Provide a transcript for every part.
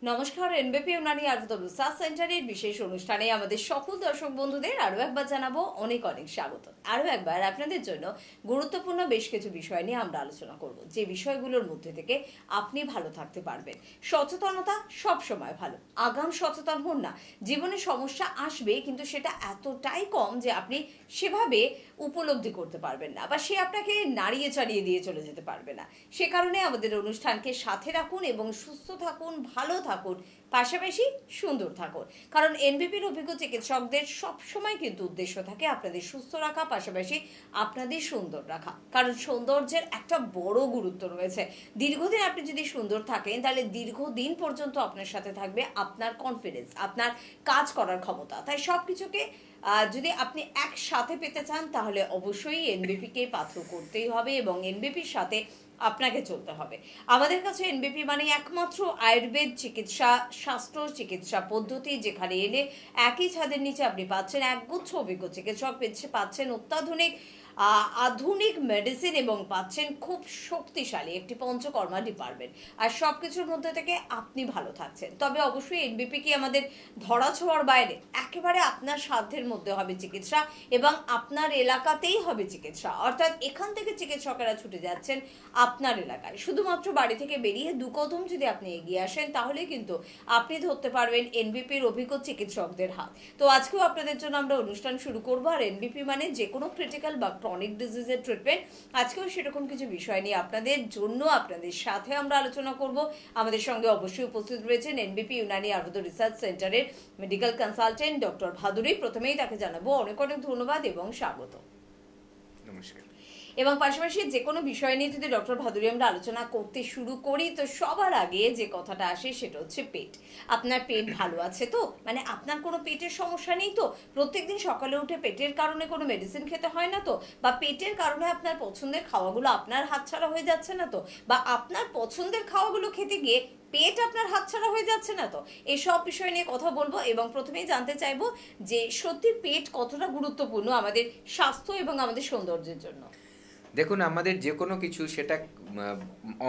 নমস্কার, এনবিপি উনানি আরবুদ রিসার্চ সেন্টারের বিশেষ অনুষ্ঠানে আমাদের সকল দর্শক বন্ধুদের আরও একবার জানাবো অনেক অনেক স্বাগত। আরও একবার আপনাদের জন্য গুরুত্বপূর্ণ বেশ কিছু বিষয় নিয়ে আমরা আলোচনা করব, যে বিষয়গুলোর মধ্যে থেকে আপনি ভালো থাকতে পারবেন। সচেতনতা সব সময় ভালো, আগাম সচেতন হন না। জীবনে সমস্যা আসবে, কিন্তু সেটা এতটাই কম যে আপনি সেভাবে উপলব্ধি করতে পারবেন না, বা সে আপনাকে নাড়িয়ে চাড়িয়ে দিয়ে চলে যেতে পারবে না। সে কারণে আমাদের অনুষ্ঠানকে সাথে রাখুন এবং সুস্থ থাকুন, ভালো থাকুন, পাশাপাশি সুন্দর থাকুন। কারণ এনবিপির অভিজ্ঞ চিকিৎসকদের সবসময় কিন্তু উদ্দেশ্য থাকে আপনাদের সুস্থ রাখা, পাশাপাশি আপনাদের সুন্দর রাখা। কারণ সৌন্দর্যের একটা বড় গুরুত্ব রয়েছে। দীর্ঘদিন আপনি যদি সুন্দর থাকেন, তাহলে দীর্ঘদিন পর্যন্ত আপনার সাথে থাকবে আপনার কনফিডেন্স, আপনার কাজ করার ক্ষমতা। তাই সব কিছুকে যদি আপনি একসাথে পেতে চান, তাহলে অবশ্যই এনবিপিকে পাথর করতেই হবে এবং এনবিপির সাথে আপনাকে চলতে হবে। আমাদের কাছে এনবিপি মানে একমাত্র আয়ুর্বেদ চিকিৎসা, স্বাস্থ্য চিকিৎসা পদ্ধতি, যেখানে এলে একই ছাদের নিচে আপনি পাচ্ছেন একগুচ্ছ অভিজ্ঞ চিকিৎসক, পাচ্ছেন অত্যাধুনিক আধুনিক মেডিসিন এবং পাচ্ছেন খুব শক্তিশালী একটি পঞ্চকর্মা ডিপার্টমেন্ট। আর সব কিছুর মধ্যে থেকে আপনি ভালো থাকছেন। তবে অবশ্যই এনবিপি কি আমাদের ধরা ছোঁয়ার বাইরে, একেবারে আপনার সাধ্যের মধ্যে হবে চিকিৎসা এবং আপনার এলাকাতেই হবে চিকিৎসা। অর্থাৎ এখান থেকে চিকিৎসকেরা ছুটে যাচ্ছেন আপনার এলাকায়। শুধুমাত্র বাড়ি থেকে বেরিয়ে দু কদম যদি আপনি এগিয়ে আসেন, তাহলে কিন্তু আপনি ধরতে পারবেন এনবিপির অভিজ্ঞ চিকিৎসকদের হাত। তো আজকেও আপনাদের জন্য আমরা অনুষ্ঠান শুরু করবো। আর এনবিপি মানে যে কোনো ক্রিটিক্যাল বা ক্রনিক ডিজিজের ট্রিটমেন্ট। আজকেও সেরকম কিছু বিষয় নিয়ে আপনাদের জন্য, আপনাদের সাথে আমরা আলোচনা করব। আমাদের সঙ্গে অবশ্যই উপস্থিত রয়েছেন এনবিপি ইউনানি আয়ুর্বেদ রিসার্চ সেন্টারের মেডিকেল কনসালটেন্ট ডক্টর ভাদুরী। প্রথমেই তাকে জানাবো অনেক অনেক ধন্যবাদ এবং স্বাগত। নমস্কার। এবং পাশাপাশি যে কোনো বিষয় নিয়ে যদি ডক্টর ভাদুরী আমরা আলোচনা করতে শুরু করি, তো সবার আগে যে কথাটা আসে সেটা হচ্ছে পেট। আপনার পেট ভালো আছে তো? মানে আপনার কোনো পেটের সমস্যা নেই তো? প্রত্যেকদিন সকালে উঠে পেটের কারণে কোনো মেডিসিন খেতে হয় না তো? বা পেটের কারণে আপনার পছন্দের খাওয়াগুলো আপনার হাতছাড়া হয়ে যাচ্ছে না তো? বা আপনার পছন্দের খাওয়াগুলো খেতে গিয়ে পেট আপনার হাতছাড়া হয়ে যাচ্ছে না তো? এসব বিষয় নিয়ে কথা বলবো এবং প্রথমেই জানতে চাইবো যে সত্যি পেট কতটা গুরুত্বপূর্ণ আমাদের স্বাস্থ্য এবং আমাদের সৌন্দর্যের জন্য। দেখুন, আমাদের যে কোনো কিছু, সেটা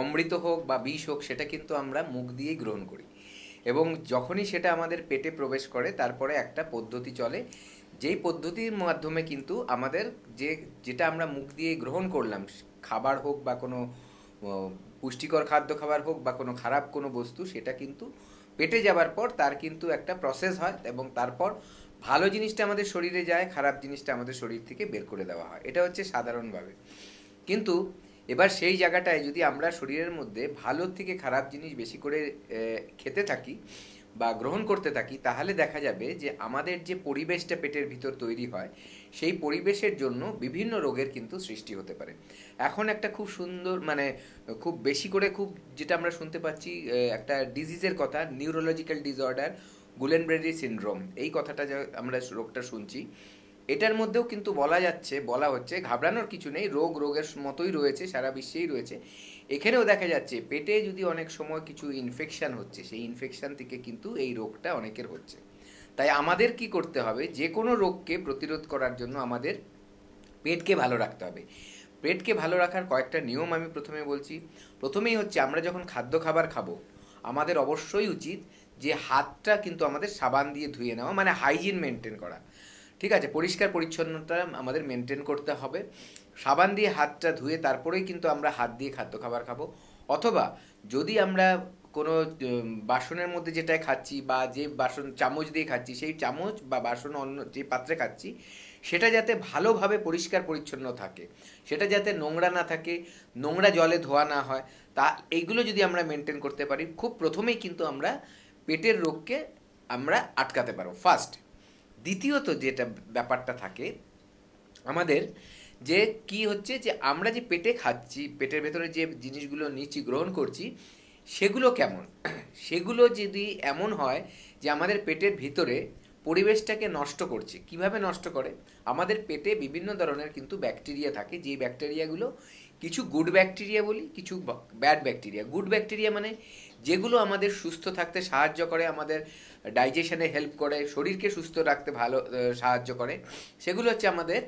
অমৃত হোক বা বিষ হোক, সেটা কিন্তু আমরা মুখ দিয়েই গ্রহণ করি। এবং যখনই সেটা আমাদের পেটে প্রবেশ করে, তারপরে একটা পদ্ধতি চলে, যেই পদ্ধতির মাধ্যমে কিন্তু আমাদের যেটা আমরা মুখ দিয়ে গ্রহণ করলাম, খাবার হোক বা কোনো পুষ্টিকর খাদ্য খাবার হোক বা কোনো খারাপ কোনো বস্তু, সেটা কিন্তু পেটে যাবার পর তার কিন্তু একটা প্রসেস হয় এবং তারপর ভালো জিনিসটা আমাদের শরীরে যায়, খারাপ জিনিসটা আমাদের শরীর থেকে বের করে দেওয়া হয়। এটা হচ্ছে সাধারণভাবে। কিন্তু এবার সেই জায়গাটায় যদি আমরা শরীরের মধ্যে ভালোর থেকে খারাপ জিনিস বেশি করে খেতে থাকি বা গ্রহণ করতে থাকি, তাহলে দেখা যাবে যে আমাদের যে পরিবেশটা পেটের ভিতর তৈরি হয়, সেই পরিবেশের জন্য বিভিন্ন রোগের কিন্তু সৃষ্টি হতে পারে। এখন একটা খুব সুন্দর, মানে খুব বেশি করে যেটা আমরা শুনতে পাচ্ছি, একটা ডিজিজের কথা, নিউরোলজিক্যাল ডিসঅর্ডার, গুলেনবেরি সিনড্রোম, এই কথাটা যে আমরা রোগটা শুনছি, এটার মধ্যেও কিন্তু বলা হচ্ছে ঘাবড়ানোর কিছু নেই, রোগের মতোই রয়েছে, সারা বিশ্বেই রয়েছে। এখানেও দেখা যাচ্ছে পেটে যদি অনেক সময় কিছু ইনফেকশন হচ্ছে, সেই ইনফেকশন থেকে কিন্তু এই রোগটা অনেকের হচ্ছে। তাই আমাদের কি করতে হবে, যে কোনো রোগকে প্রতিরোধ করার জন্য আমাদের পেটকে ভালো রাখতে হবে। পেটকে ভালো রাখার কয়েকটা নিয়ম আমি প্রথমে বলছি। প্রথমেই হচ্ছে, আমরা যখন খাবার খাবো, আমাদের অবশ্যই উচিত যে হাতটা কিন্তু আমাদের সাবান দিয়ে ধুয়ে নেওয়া, মানে হাইজিন মেনটেন করা। ঠিক আছে, পরিষ্কার পরিচ্ছন্নতা আমাদের মেনটেন করতে হবে। সাবান দিয়ে হাতটা ধুয়ে তারপরেই কিন্তু আমরা হাত দিয়ে খাবার খাবো। অথবা যদি আমরা কোনো বাসনের মধ্যে যেটা খাচ্ছি বা যে বাসন চামচ দিয়ে খাচ্ছি, সেই চামচ বা বাসন অন্য যে পাত্রে খাচ্ছি, সেটা যাতে ভালোভাবে পরিষ্কার পরিচ্ছন্ন থাকে, সেটা যাতে নোংরা না থাকে, নোংরা জলে ধোয়া না হয়, তা এইগুলো যদি আমরা মেনটেন করতে পারি, খুব প্রথমেই কিন্তু আমরা পেটের রোগকে আমরা আটকাতে পারবো, ফার্স্ট। দ্বিতীয়ত যেটা ব্যাপারটা থাকে আমাদের, যে কি হচ্ছে, যে আমরা যে পেটে খাচ্ছি, পেটের ভেতরে যে জিনিসগুলো নিচ্ছি, গ্রহণ করছি, সেগুলো কেমন? সেগুলো যদি এমন হয় যে আমাদের পেটের ভিতরে পরিবেশটাকে নষ্ট করছে। কিভাবে নষ্ট করে? আমাদের পেটে বিভিন্ন ধরনের কিন্তু ব্যাকটেরিয়া থাকে, যেই ব্যাকটেরিয়াগুলো কিছু গুড ব্যাকটেরিয়া বলি, কিছু ব্যাড ব্যাকটেরিয়া। গুড ব্যাকটেরিয়া মানে যেগুলো আমাদের সুস্থ থাকতে সাহায্য করে, আমাদের ডাইজেশনে হেল্প করে, শরীরকে সুস্থ রাখতে ভালো সাহায্য করে, সেগুলো হচ্ছে আমাদের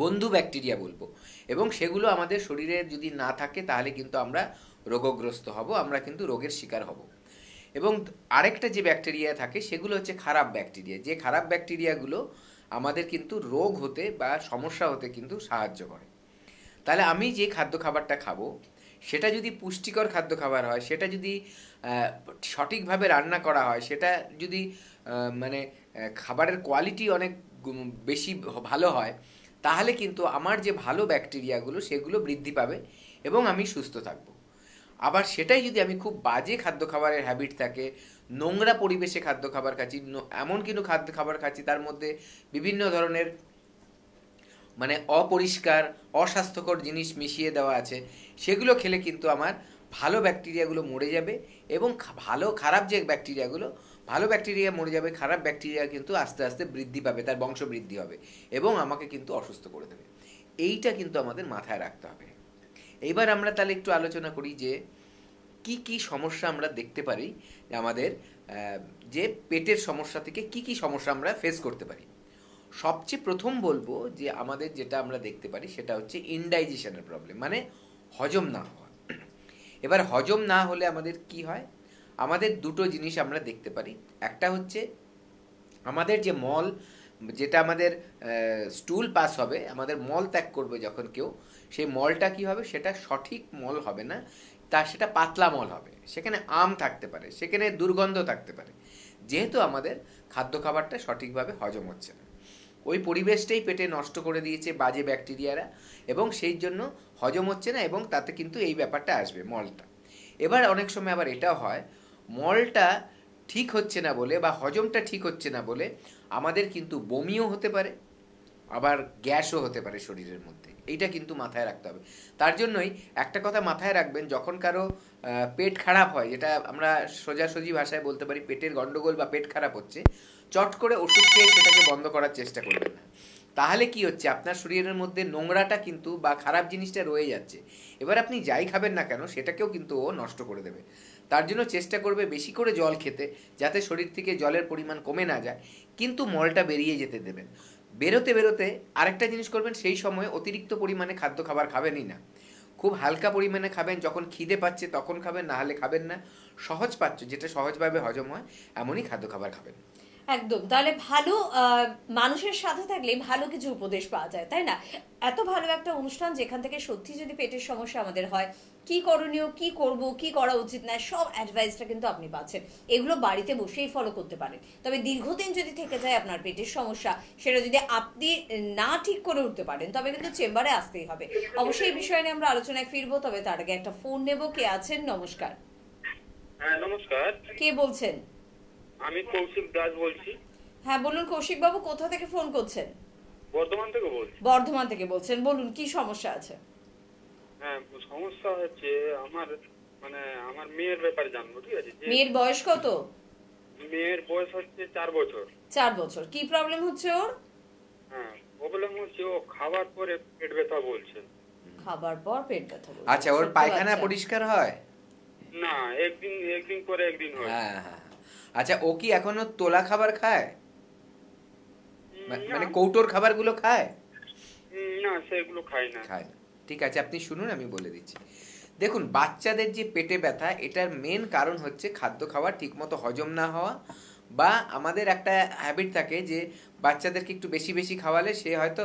বন্ধু ব্যাকটেরিয়া বলবো। এবং সেগুলো আমাদের শরীরে যদি না থাকে তাহলে কিন্তু আমরা রোগগ্রস্ত হব, আমরা কিন্তু রোগের শিকার হব। এবং আরেকটা যে ব্যাকটেরিয়া থাকে সেগুলো হচ্ছে খারাপ ব্যাকটেরিয়া। যে খারাপ ব্যাকটেরিয়াগুলো আমাদের কিন্তু রোগ হতে বা সমস্যা হতে কিন্তু সাহায্য করে। তাহলে আমি যে খাদ্য খাবারটা খাবো সেটা যদি পুষ্টিকর খাদ্য খাবার হয়, সেটা যদি সঠিকভাবে রান্না করা হয়, সেটা যদি মানে খাবারের কোয়ালিটি অনেক বেশি ভালো হয়, তাহলে কিন্তু আমার যে ভালো ব্যাকটেরিয়াগুলো সেগুলো বৃদ্ধি পাবে এবং আমি সুস্থ থাকবো। আবার সেটাই যদি আমি খুব বাজে খাদ্য খাবারের হ্যাবিট থাকে, নোংরা পরিবেশে খাদ্য খাবার খাচ্ছি, এমন কিন্তু খাদ্য খাবার খাচ্ছি তার মধ্যে বিভিন্ন ধরনের মানে অপরিষ্কার অস্বাস্থ্যকর জিনিস মিশিয়ে দেওয়া আছে, সেগুলো খেলে কিন্তু আমার ভালো ব্যাকটেরিয়াগুলো মরে যাবে এবং খারাপ যে ব্যাকটেরিয়াগুলো, ভালো ব্যাকটেরিয়া মরে যাবে, খারাপ ব্যাকটেরিয়া কিন্তু আস্তে আস্তে বৃদ্ধি পাবে, তার বংশ বৃদ্ধি হবে এবং আমাকে কিন্তু অসুস্থ করে দেবে। এইটা কিন্তু আমাদের মাথায় রাখতে হবে। এইবার আমরা তাহলে একটু আলোচনা করি যে কি কি সমস্যা আমরা দেখতে পারি আমাদের যে পেটের সমস্যা থেকে কি কি সমস্যা আমরা ফেস করতে পারি। সবচেয়ে প্রথম বলবো যে আমাদের যেটা আমরা দেখতে পারি সেটা হচ্ছে ইনডাইজেশনের প্রবলেম, মানে হজম না হওয়া। এবার হজম না হলে আমাদের কি হয়? আমাদের দুটো জিনিস আমরা দেখতে পারি। একটা হচ্ছে আমাদের যে মল, যেটা আমাদের স্টুল পাস হবে, আমাদের মল ত্যাগ করবে যখন কেউ, সেই মলটা কি হবে? সেটা সঠিক মল হবে না, সেটা পাতলা মল হবে, সেখানে আম থাকতে পারে, সেখানে দুর্গন্ধ থাকতে পারে, যেহেতু আমাদের খাদ্য খাবারটা সঠিকভাবে হজম হচ্ছে না। ওই পরিবেশটাই পেটে নষ্ট করে দিয়েছে বাজে ব্যাকটেরিয়ারা এবং সেই জন্য হজম হচ্ছে না এবং তাতে কিন্তু এই ব্যাপারটা আসবে, মলটা। এবার অনেক সময় আবার এটাও হয়, মলটা ঠিক হচ্ছে না বলে বা হজমটা ঠিক হচ্ছে না বলে আমাদের কিন্তু বমিও হতে পারে, আবার গ্যাসও হতে পারে শরীরের মধ্যে। এইটা কিন্তু মাথায় রাখতে হবে। তার জন্যই একটা কথা মাথায় রাখবেন, যখন কারো পেট খারাপ হয়, যেটা আমরা সোজাসুজি ভাষায় বলতে পারি পেটের গন্ডগোল বা পেট খারাপ হচ্ছে, চট করে ওষুধ খেয়ে সেটাকে বন্ধ করার চেষ্টা করবেন না। তাহলে কি হচ্ছে? আপনার শরীরের মধ্যে নোংরাটা কিন্তু বা খারাপ জিনিসটা রয়ে যাচ্ছে। এবার আপনি যাই খাবেন না কেন সেটাকেও কিন্তু ও নষ্ট করে দেবে। তার জন্য চেষ্টা করবে বেশি করে জল খেতে, যাতে শরীর থেকে জলের পরিমাণ কমে না যায়, কিন্তু মলটা বেরিয়ে যেতে দেবেন। বেরোতে বেরোতে আরেকটা জিনিস করবেন, সেই সময় অতিরিক্ত পরিমাণে খাদ্য খাবার খাবেনই না, খুব হালকা পরিমাণে খাবেন। যখন খিদে পাচ্ছে তখন খাবেন, না হলে খাবেন না। সহজ পাচ্য, যেটা সহজভাবে হজম হয় এমনই খাদ্য খাবার খাবেন। একদম। তাহলে ভালো মানুষের সাথে থাকলে ভালো কিছু উপদেশ পাওয়া যায়, তাই না? এত ভালো একটা অনুষ্ঠান যেখান থেকে সত্যি যদি পেটের সমস্যা আমাদের হয়, কি করণীয়, কি করব, কি করা উচিত না, সব অ্যাডভাইসটা কিন্তু আপনি পাচ্ছেন। এগুলো বাড়িতে বসেই ফলো করতে পারেন। তবে দীর্ঘদিন যদি থেকে যায় আপনার পেটের সমস্যা, সেটা যদি আপনি না ঠিক করে উঠতে পারেন, তবে কিন্তু চেম্বারে আসতেই হবে। অবশ্যই এই বিষয় নিয়ে আমরা আলোচনায় ফিরবো, তবে তার আগে একটা ফোন নেব। কে আছেন? নমস্কার। হ্যাঁ নমস্কার, কে বলছেন? আমি কৌশিক দাস বলছি। হ্যাঁ বলুন কৌশিক বাবু, কোথা থেকে ফোন করছেন? বর্ধমান থেকে বলছি। বর্ধমান থেকে বলছেন, বলুন কি সমস্যা আছে? হ্যাঁ, সমস্যা হচ্ছে আমার, মানে আমার মেয়ের ব্যাপারে জানবো, ঠিক আছে? মেয়ের বয়স কত? মেয়ের বয়স হচ্ছে 4 বছর। 4 বছর। কি প্রবলেম হচ্ছে ওর? হ্যাঁ, প্রবলেম হচ্ছে ও খাবার পরে পেট ব্যথা বলছে। খাবার পর পেট ব্যথা বলছে। আচ্ছা, ওর পায়খানা পরিষ্কার হয়? না, একদিন পরে একদিন হয়। হ্যাঁ হ্যাঁ। আচ্ছা, ও কি এখনো তোলা খাবার খায়? মানে কৌটোর খাবারগুলো খায়? না, সেগুলো খায় না। খায় না। ঠিক আছে, আপনি শুনুন, আমি বলে দিচ্ছি। দেখুন, বাচ্চাদের যে পেটে ব্যথা, এটার মেন কারণ হচ্ছে খাদ্য খাবার ঠিকমতো হজম না হওয়া, বা আমাদের একটা হ্যাবিট থাকে যে বাচ্চাদেরকে একটু বেশি বেশি খাওয়ালে সে হয়তো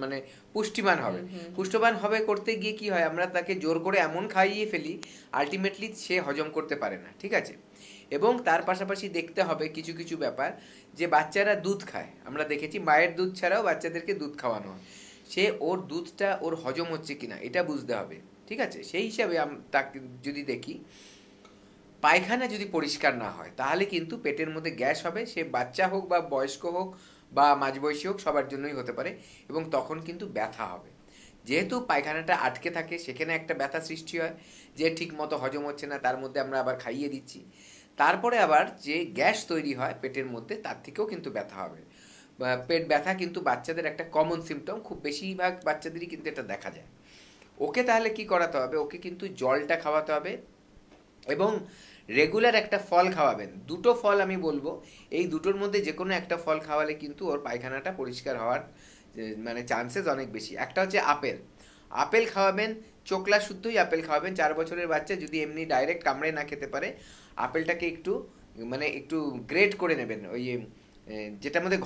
মানে পুষ্টিমান হবে। পুষ্টবান হবে করতে গিয়ে কি হয়, আমরা তাকে জোর করে এমন খাইয়ে ফেলি, আলটিমেটলি সে হজম করতে পারে না। ঠিক আছে? এবং তার পাশাপাশি দেখতে হবে কিছু কিছু ব্যাপার, যে বাচ্চারা দুধ খায়, আমরা দেখেছি মায়ের দুধ ছাড়াও বাচ্চাদেরকে দুধ খাওয়ানো হয়, সে ওর দুধটা ওর হজম হচ্ছে কিনা এটা বুঝতে হবে। ঠিক আছে? সেই হিসাবে তাকে যদি দেখি, পায়খানা যদি পরিষ্কার না হয় তাহলে কিন্তু পেটের মধ্যে গ্যাস হবে, সে বাচ্চা হোক বা বয়স্ক হোক বা মাঝবয়সী হোক, সবার জন্যই হতে পারে, এবং তখন কিন্তু ব্যথা হবে। যেহেতু পায়খানাটা আটকে থাকে সেখানে একটা ব্যথা সৃষ্টি হয়, যে ঠিক মতো হজম হচ্ছে না, তার মধ্যে আমরা আবার খাইয়ে দিচ্ছি, তারপরে আবার যে গ্যাস তৈরি হয় পেটের মধ্যে, তার থেকেও কিন্তু ব্যথা হবে। পেট ব্যথা কিন্তু বাচ্চাদের একটা কমন সিমটম, খুব বেশিরভাগ বাচ্চাদেরই কিন্তু এটা দেখা যায়। ওকে তাহলে কি করাতে হবে, ওকে কিন্তু জলটা খাওয়াতে হবে এবং রেগুলার একটা ফল খাওয়াবেন। দুটো ফল আমি বলবো, এই দুটোর মধ্যে যে কোনো একটা ফল খাওয়ালে কিন্তু ওর পায়খানাটা পরিষ্কার হওয়ার মানে চান্সেস অনেক বেশি। একটা হচ্ছে আপেল, আপেল খাওয়াবেন, চোকলা শুদ্ধই আপেল খাওয়াবেন। 4 বছরের বাচ্চা যদি এমনি ডাইরেক্ট কামড়ে না খেতে পারে, আপেলটাকে একটু মানে একটু গ্রেট করে নেবেন, ওই যেটার মধ্যে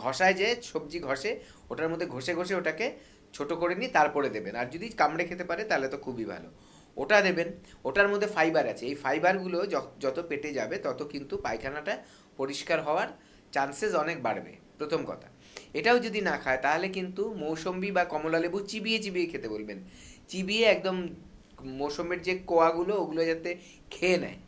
ঘষায়, যে সবজি ঘষে ওটার মধ্যে ঘষে ঘষে ওটাকে ছোট করে নিয়ে তারপরে দেবেন। আর যদি কামড়ে খেতে পারে তাহলে তো খুবই ভালো, ওটা দেবেন। ওটার মধ্যে ফাইবার আছে, এই ফাইবারগুলো যত পেটে যাবে তত কিন্তু পায়খানাটা পরিষ্কার হওয়ার চান্সেস অনেক বাড়বে, প্রথম কথা। এটাও যদি না খায় তাহলে কিন্তু মৌসম্বি বা কমলা লেবু চিবিয়ে চিবিয়ে খেতে বলবেন, চিবিয়ে একদম মৌসম্বির যে কোয়াগুলো ওগুলো যাতে খেয়ে নেয়,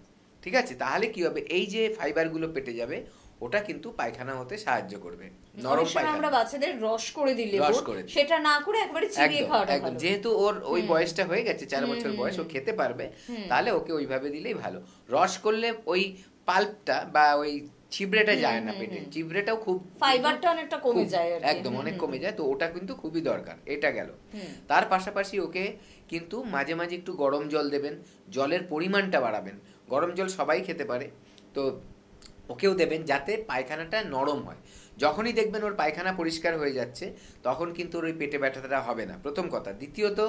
ঠিক আছে? তাহলে কি হবে, এই যে ফাইবারগুলো পেটে যাবে, ওটা কিন্তু পায়খানা হতে সাহায্য করবে। অনেক সময় আমরা বাচ্চাদের রস করে দিলে রস করে দিই। সেটা না করে একবারে চিবিয়ে একদম খাওয়াটা একদম, ভালো। যেহেতু ওর ওই বয়সটা হয়ে গেছে, 4 বছর বয়স, ও খেতে পারবে, তাহলে ওকে ওইভাবে দিলেই ভালো। রস করলে ওই পাল্পটা বা ওই ছিবড়েটা যায় না পেটে, ছিবড়েটাও খুব ফাইবারটা অনেকটা কমে যায় আর কি। একদম অনেক কমে যায়, তো ওটা কিন্তু খুবই দরকার। এটা গেল। তার পাশাপাশি ওকে কিন্তু মাঝে মাঝে একটু গরম জল দেবেন, জলের পরিমাণটা বাড়াবেন। গরম জল সবাই খেতে পারে, তো ওকেও দেবেন যাতে পায়খানাটা নরম হয়। যখনই দেখবেন ওর পায়খানা পরিষ্কার হয়ে যাচ্ছে, তখন কিন্তু ওর ওই পেটে ব্যথাটা হবে না, প্রথম কথা। দ্বিতীয়ত,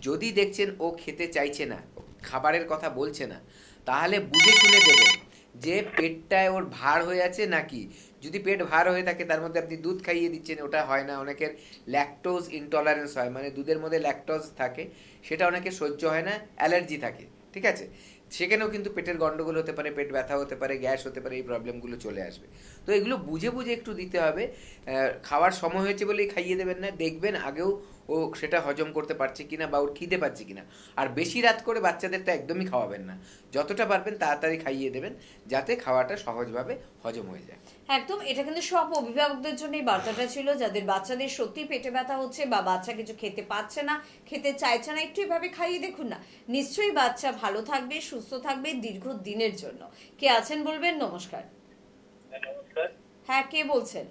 যদি দেখছেন ও খেতে চাইছে না, খাবারের কথা বলছে না, তাহলে বুঝে শুনে দেবেন যে পেটটায় ওর ভার হয়ে আছে নাকি। যদি পেট ভার হয়ে থাকে, তার মধ্যে আপনি দুধ খাইয়ে দিচ্ছেন, ওটা হয় না। অনেকের ল্যাকটোজ ইনটলারেন্স হয়, মানে দুধের মধ্যে ল্যাকটোজ থাকে, সেটা অনেকের সহ্য হয় না, অ্যালার্জি থাকে, ঠিক আছে? সেখানেও কিন্তু পেটের গন্ডগোল হতে পারে, পেট ব্যথা হতে পারে, গ্যাস হতে পারে, এই প্রবলেমগুলো চলে আসবে। তো এগুলো বুঝে বুঝে একটু দিতে হবে। খাওয়ার সময় হয়েছে বলেই খাইয়ে দেবেন না, দেখবেন আগেও ও সেটা হজম করতে পারছে কিনা বা ওর খিদে পাচ্ছে কিনা। আর বেশি রাত করে বাচ্চাদের তো একদমই খাওয়াবেন না, যতটা পারবেন তাড়াতাড়ি খাইয়ে দেবেন, যাতে খাওয়াটা সহজভাবে হজম হয়ে যায়। একদম, এটা কিন্তু সব অভিভাবকদের জন্য এই বার্তাটা ছিল, যাদের বাচ্চাদের সত্যি পেটে ব্যথা হচ্ছে বা বাচ্চা কিছু খেতে পাচ্ছে না, খেতে চাইছে না, একটু এভাবে খাইয়ে দেখুন না, নিশ্চয়ই বাচ্চা ভালো থাকবে, সুস্থ থাকবে দীর্ঘ দিনের জন্য। কে আছেন বলবেন? নমস্কার। নমস্কার, হ্যাঁ, কে বলছেন?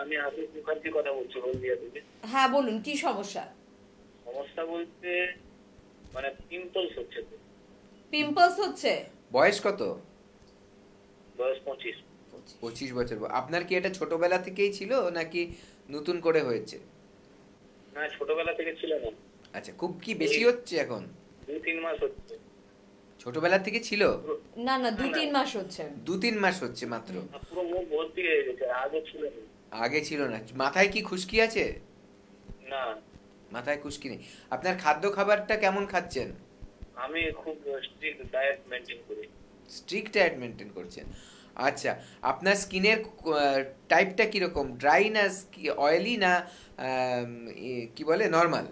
আমি আশিস মুখার্জি কথা বলছি হলদিয়া থেকে। হ্যাঁ বলুন, কি সমস্যা? সমস্যা বলতে মানে পিম্পলস হচ্ছে তো। পিম্পলস হচ্ছে? বয়স কত? বয়স 25। 25 বছর। আপনার কি এটা ছোটবেলা থেকেই ছিল নাকি নতুন করে হয়েছে? না, ছোটবেলা থেকে ছিল না। আচ্ছা, খুব কি বেশি হচ্ছে এখন? 2-3 মাস হচ্ছে। ছোটবেলা থেকে ছিল? না না, 2-3 মাস হচ্ছে। 2-3 মাস হচ্ছে মাত্র? পুরো মুখ ভর্তি হয়ে গেছে, আগে ছিল না। আগে ছিল না। মাথায় কি খুশকি আছে? না, মাথায় খুশকি নেই। আপনার খাদ্য খাবারটা কেমন খাচ্ছেন? আমি খুব স্ট্রিক্ট ডায়েট মেনটেন করি। স্ট্রিক্ট ডায়েট মেনটেন করছেন। আচ্ছা, আপনার স্কিনের টাইপটা কিরকম? ড্রাই না অয়েলি না কি বলে নর্মাল?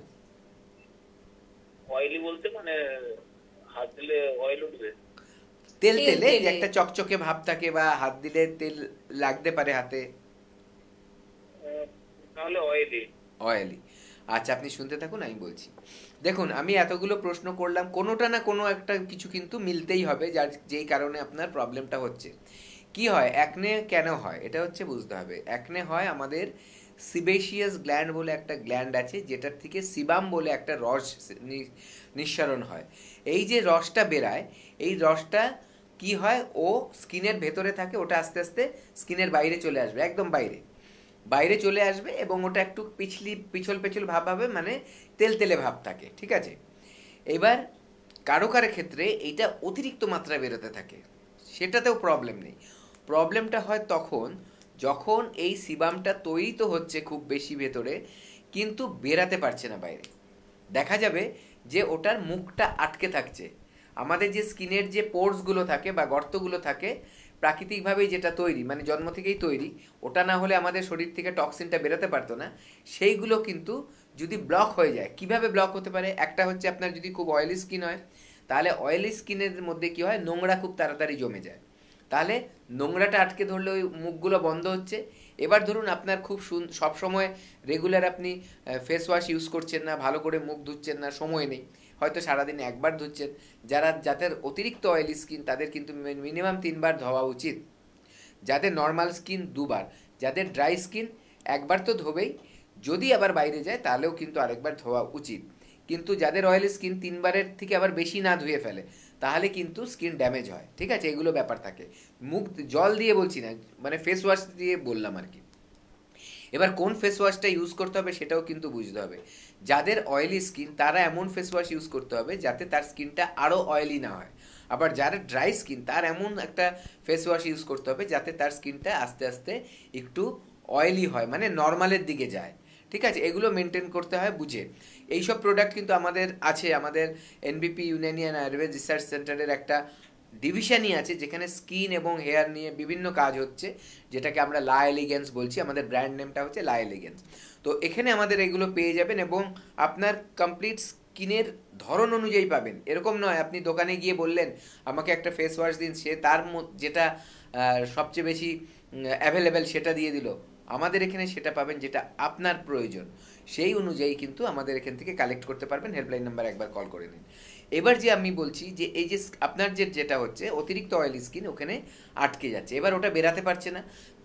অয়েলি বলতে মানে হাত দিলে অয়েল উঠবে? তেল তেল তেলে, যে তেলে। একটা চকচকে ভাব থাকে, বা হাত দিলে তেল লাগতে পারে হাতে? তাহলে অয়েলি। অয়েলি। আচ্ছা, আপনি শুনতে থাকুন, আমি বলছি। দেখুন, আমি এতগুলো প্রশ্ন করলাম, কোনোটা না কোনো একটা কিছু কিন্তু মিলতেই হবে, যেই কারণে আপনার প্রবলেমটা হচ্ছে। কি হয়, অ্যাকনে কেন হয়, এটা হচ্ছে বুঝতে হবে। অ্যাকনে হয় আমাদের সিবেশিয়াস গ্ল্যান্ড বলে একটা গ্ল্যান্ড আছে, যেটার থেকে সিবাম বলে একটা রস নিঃসরণ হয়। এই যে রসটা বেরায়, এই রসটা কি হয়, ও স্কিনের ভেতরে থাকে, ওটা আস্তে আস্তে স্কিনের বাইরে চলে আসবে, একদম বাইরে বাইরে চলে আসবে, এবং ওটা একটু পিছল পিছল ভাব হবে, মানে তেল তেলে ভাব থাকে, ঠিক আছে? এবার কারো কারো ক্ষেত্রে এইটা অতিরিক্ত মাত্রায় বেরোতে থাকে, সেটাতেও প্রবলেম নেই। প্রবলেমটা হয় তখন যখন এই সিবামটা তৈরি তো হচ্ছে খুব বেশি ভেতরে, কিন্তু বেরাতে পারছে না বাইরে। দেখা যাবে যে ওটার মুখটা আটকে থাকছে। আমাদের যে স্কিনের যে পোর্সগুলো থাকে বা গর্তগুলো থাকে, প্রাকৃতিকভাবেই যেটা তৈরি, মানে জন্ম থেকেই তৈরি, ওটা না হলে আমাদের শরীর থেকে টক্সিনটা বেরোতে পারতো না। সেইগুলো কিন্তু যদি ব্লক হয়ে যায়, কিভাবে ব্লক হতে পারে? একটা হচ্ছে, আপনার যদি খুব অয়েলি স্কিন হয়, তাহলে অয়েলি স্কিনের মধ্যে কি হয়, নোংরা খুব তাড়াতাড়ি জমে যায়। তাহলে নোংরাটা আটকে ধরলে ওই মুখগুলো বন্ধ হচ্ছে। এবার ধরুন আপনার খুব সবসময় রেগুলার আপনি ফেস ওয়াশ ইউজ করছেন না, ভালো করে মুখ ধুচ্ছেন না, সময় নেই, হয়তো সারাদিনে একবার ধুচ্ছেন। যাদের অতিরিক্ত অয়েলি স্কিন তাদের কিন্তু মিনিমাম 3বার ধোয়া উচিত। যাদের নর্মাল স্কিন 2বার, যাদের ড্রাই স্কিন একবার তো ধোবেই, যদি আবার বাইরে যায় তাহলেও কিন্তু আরেকবার ধোয়া উচিত। কিন্তু যাদের অয়েলি স্কিন 3বারের থেকে আবার বেশি না ধুয়ে ফেলে তাহলে কিন্তু স্কিন ড্যামেজ হয়, ঠিক আছে? এগুলো ব্যাপার থাকে। মুখ জল দিয়ে বলছি না, মানে ফেস ওয়াশ দিয়ে বললাম আর কি। এবার কোন ফেস ওয়াশটা ইউজ করতে হবে সেটাও কিন্তু বুঝতে হবে। যাদের অয়েলি স্কিন তারা এমন ফেস ওয়াশ ইউজ করতে হবে যাতে তার স্কিনটা আরও অয়েলি না হয়। আবার যারা ড্রাই স্কিন তার এমন একটা ফেস ওয়াশ ইউজ করতে হবে যাতে তার স্কিনটা আস্তে আস্তে একটু অয়েলি হয়, মানে নর্মালের দিকে যায়, ঠিক আছে? এগুলো মেনটেন করতে হয় বুঝে। এইসব প্রোডাক্ট কিন্তু আমাদের আছে, আমাদের এনবিপি ইউনানিয়ান আয়ুর্বেদ রিসার্চ সেন্টারের একটা ডিভিশনই আছে যেখানে স্কিন এবং হেয়ার নিয়ে বিভিন্ন কাজ হচ্ছে, যেটাকে আমরা লা এলিগেন্স বলছি। আমাদের ব্র্যান্ড নেমটা হচ্ছে লা এলিগেন্স। তো এখানে আমাদের এগুলো পেয়ে যাবেন এবং আপনার কমপ্লিট স্কিনের ধরন অনুযায়ী পাবেন। এরকম নয় আপনি দোকানে গিয়ে বললেন আমাকে একটা ফেস ওয়াশ দিন, সে তার যেটা সবচেয়ে বেশি অ্যাভেলেবেল সেটা দিয়ে দিল। আমাদের এখানে সেটা পাবেন যেটা আপনার প্রয়োজন, সেই অনুযায়ী কিন্তু আমাদের এখান থেকে কালেক্ট করতে পারবেন। হেল্পলাইন নাম্বার একবার কল করে নিন। এবার যে আমি বলছি যে এই যে আপনার যেটা হচ্ছে অতিরিক্ত অয়েলি স্কিন ওখানে আটকে যাচ্ছে, এবার ওটা বেরাতে পারছে না,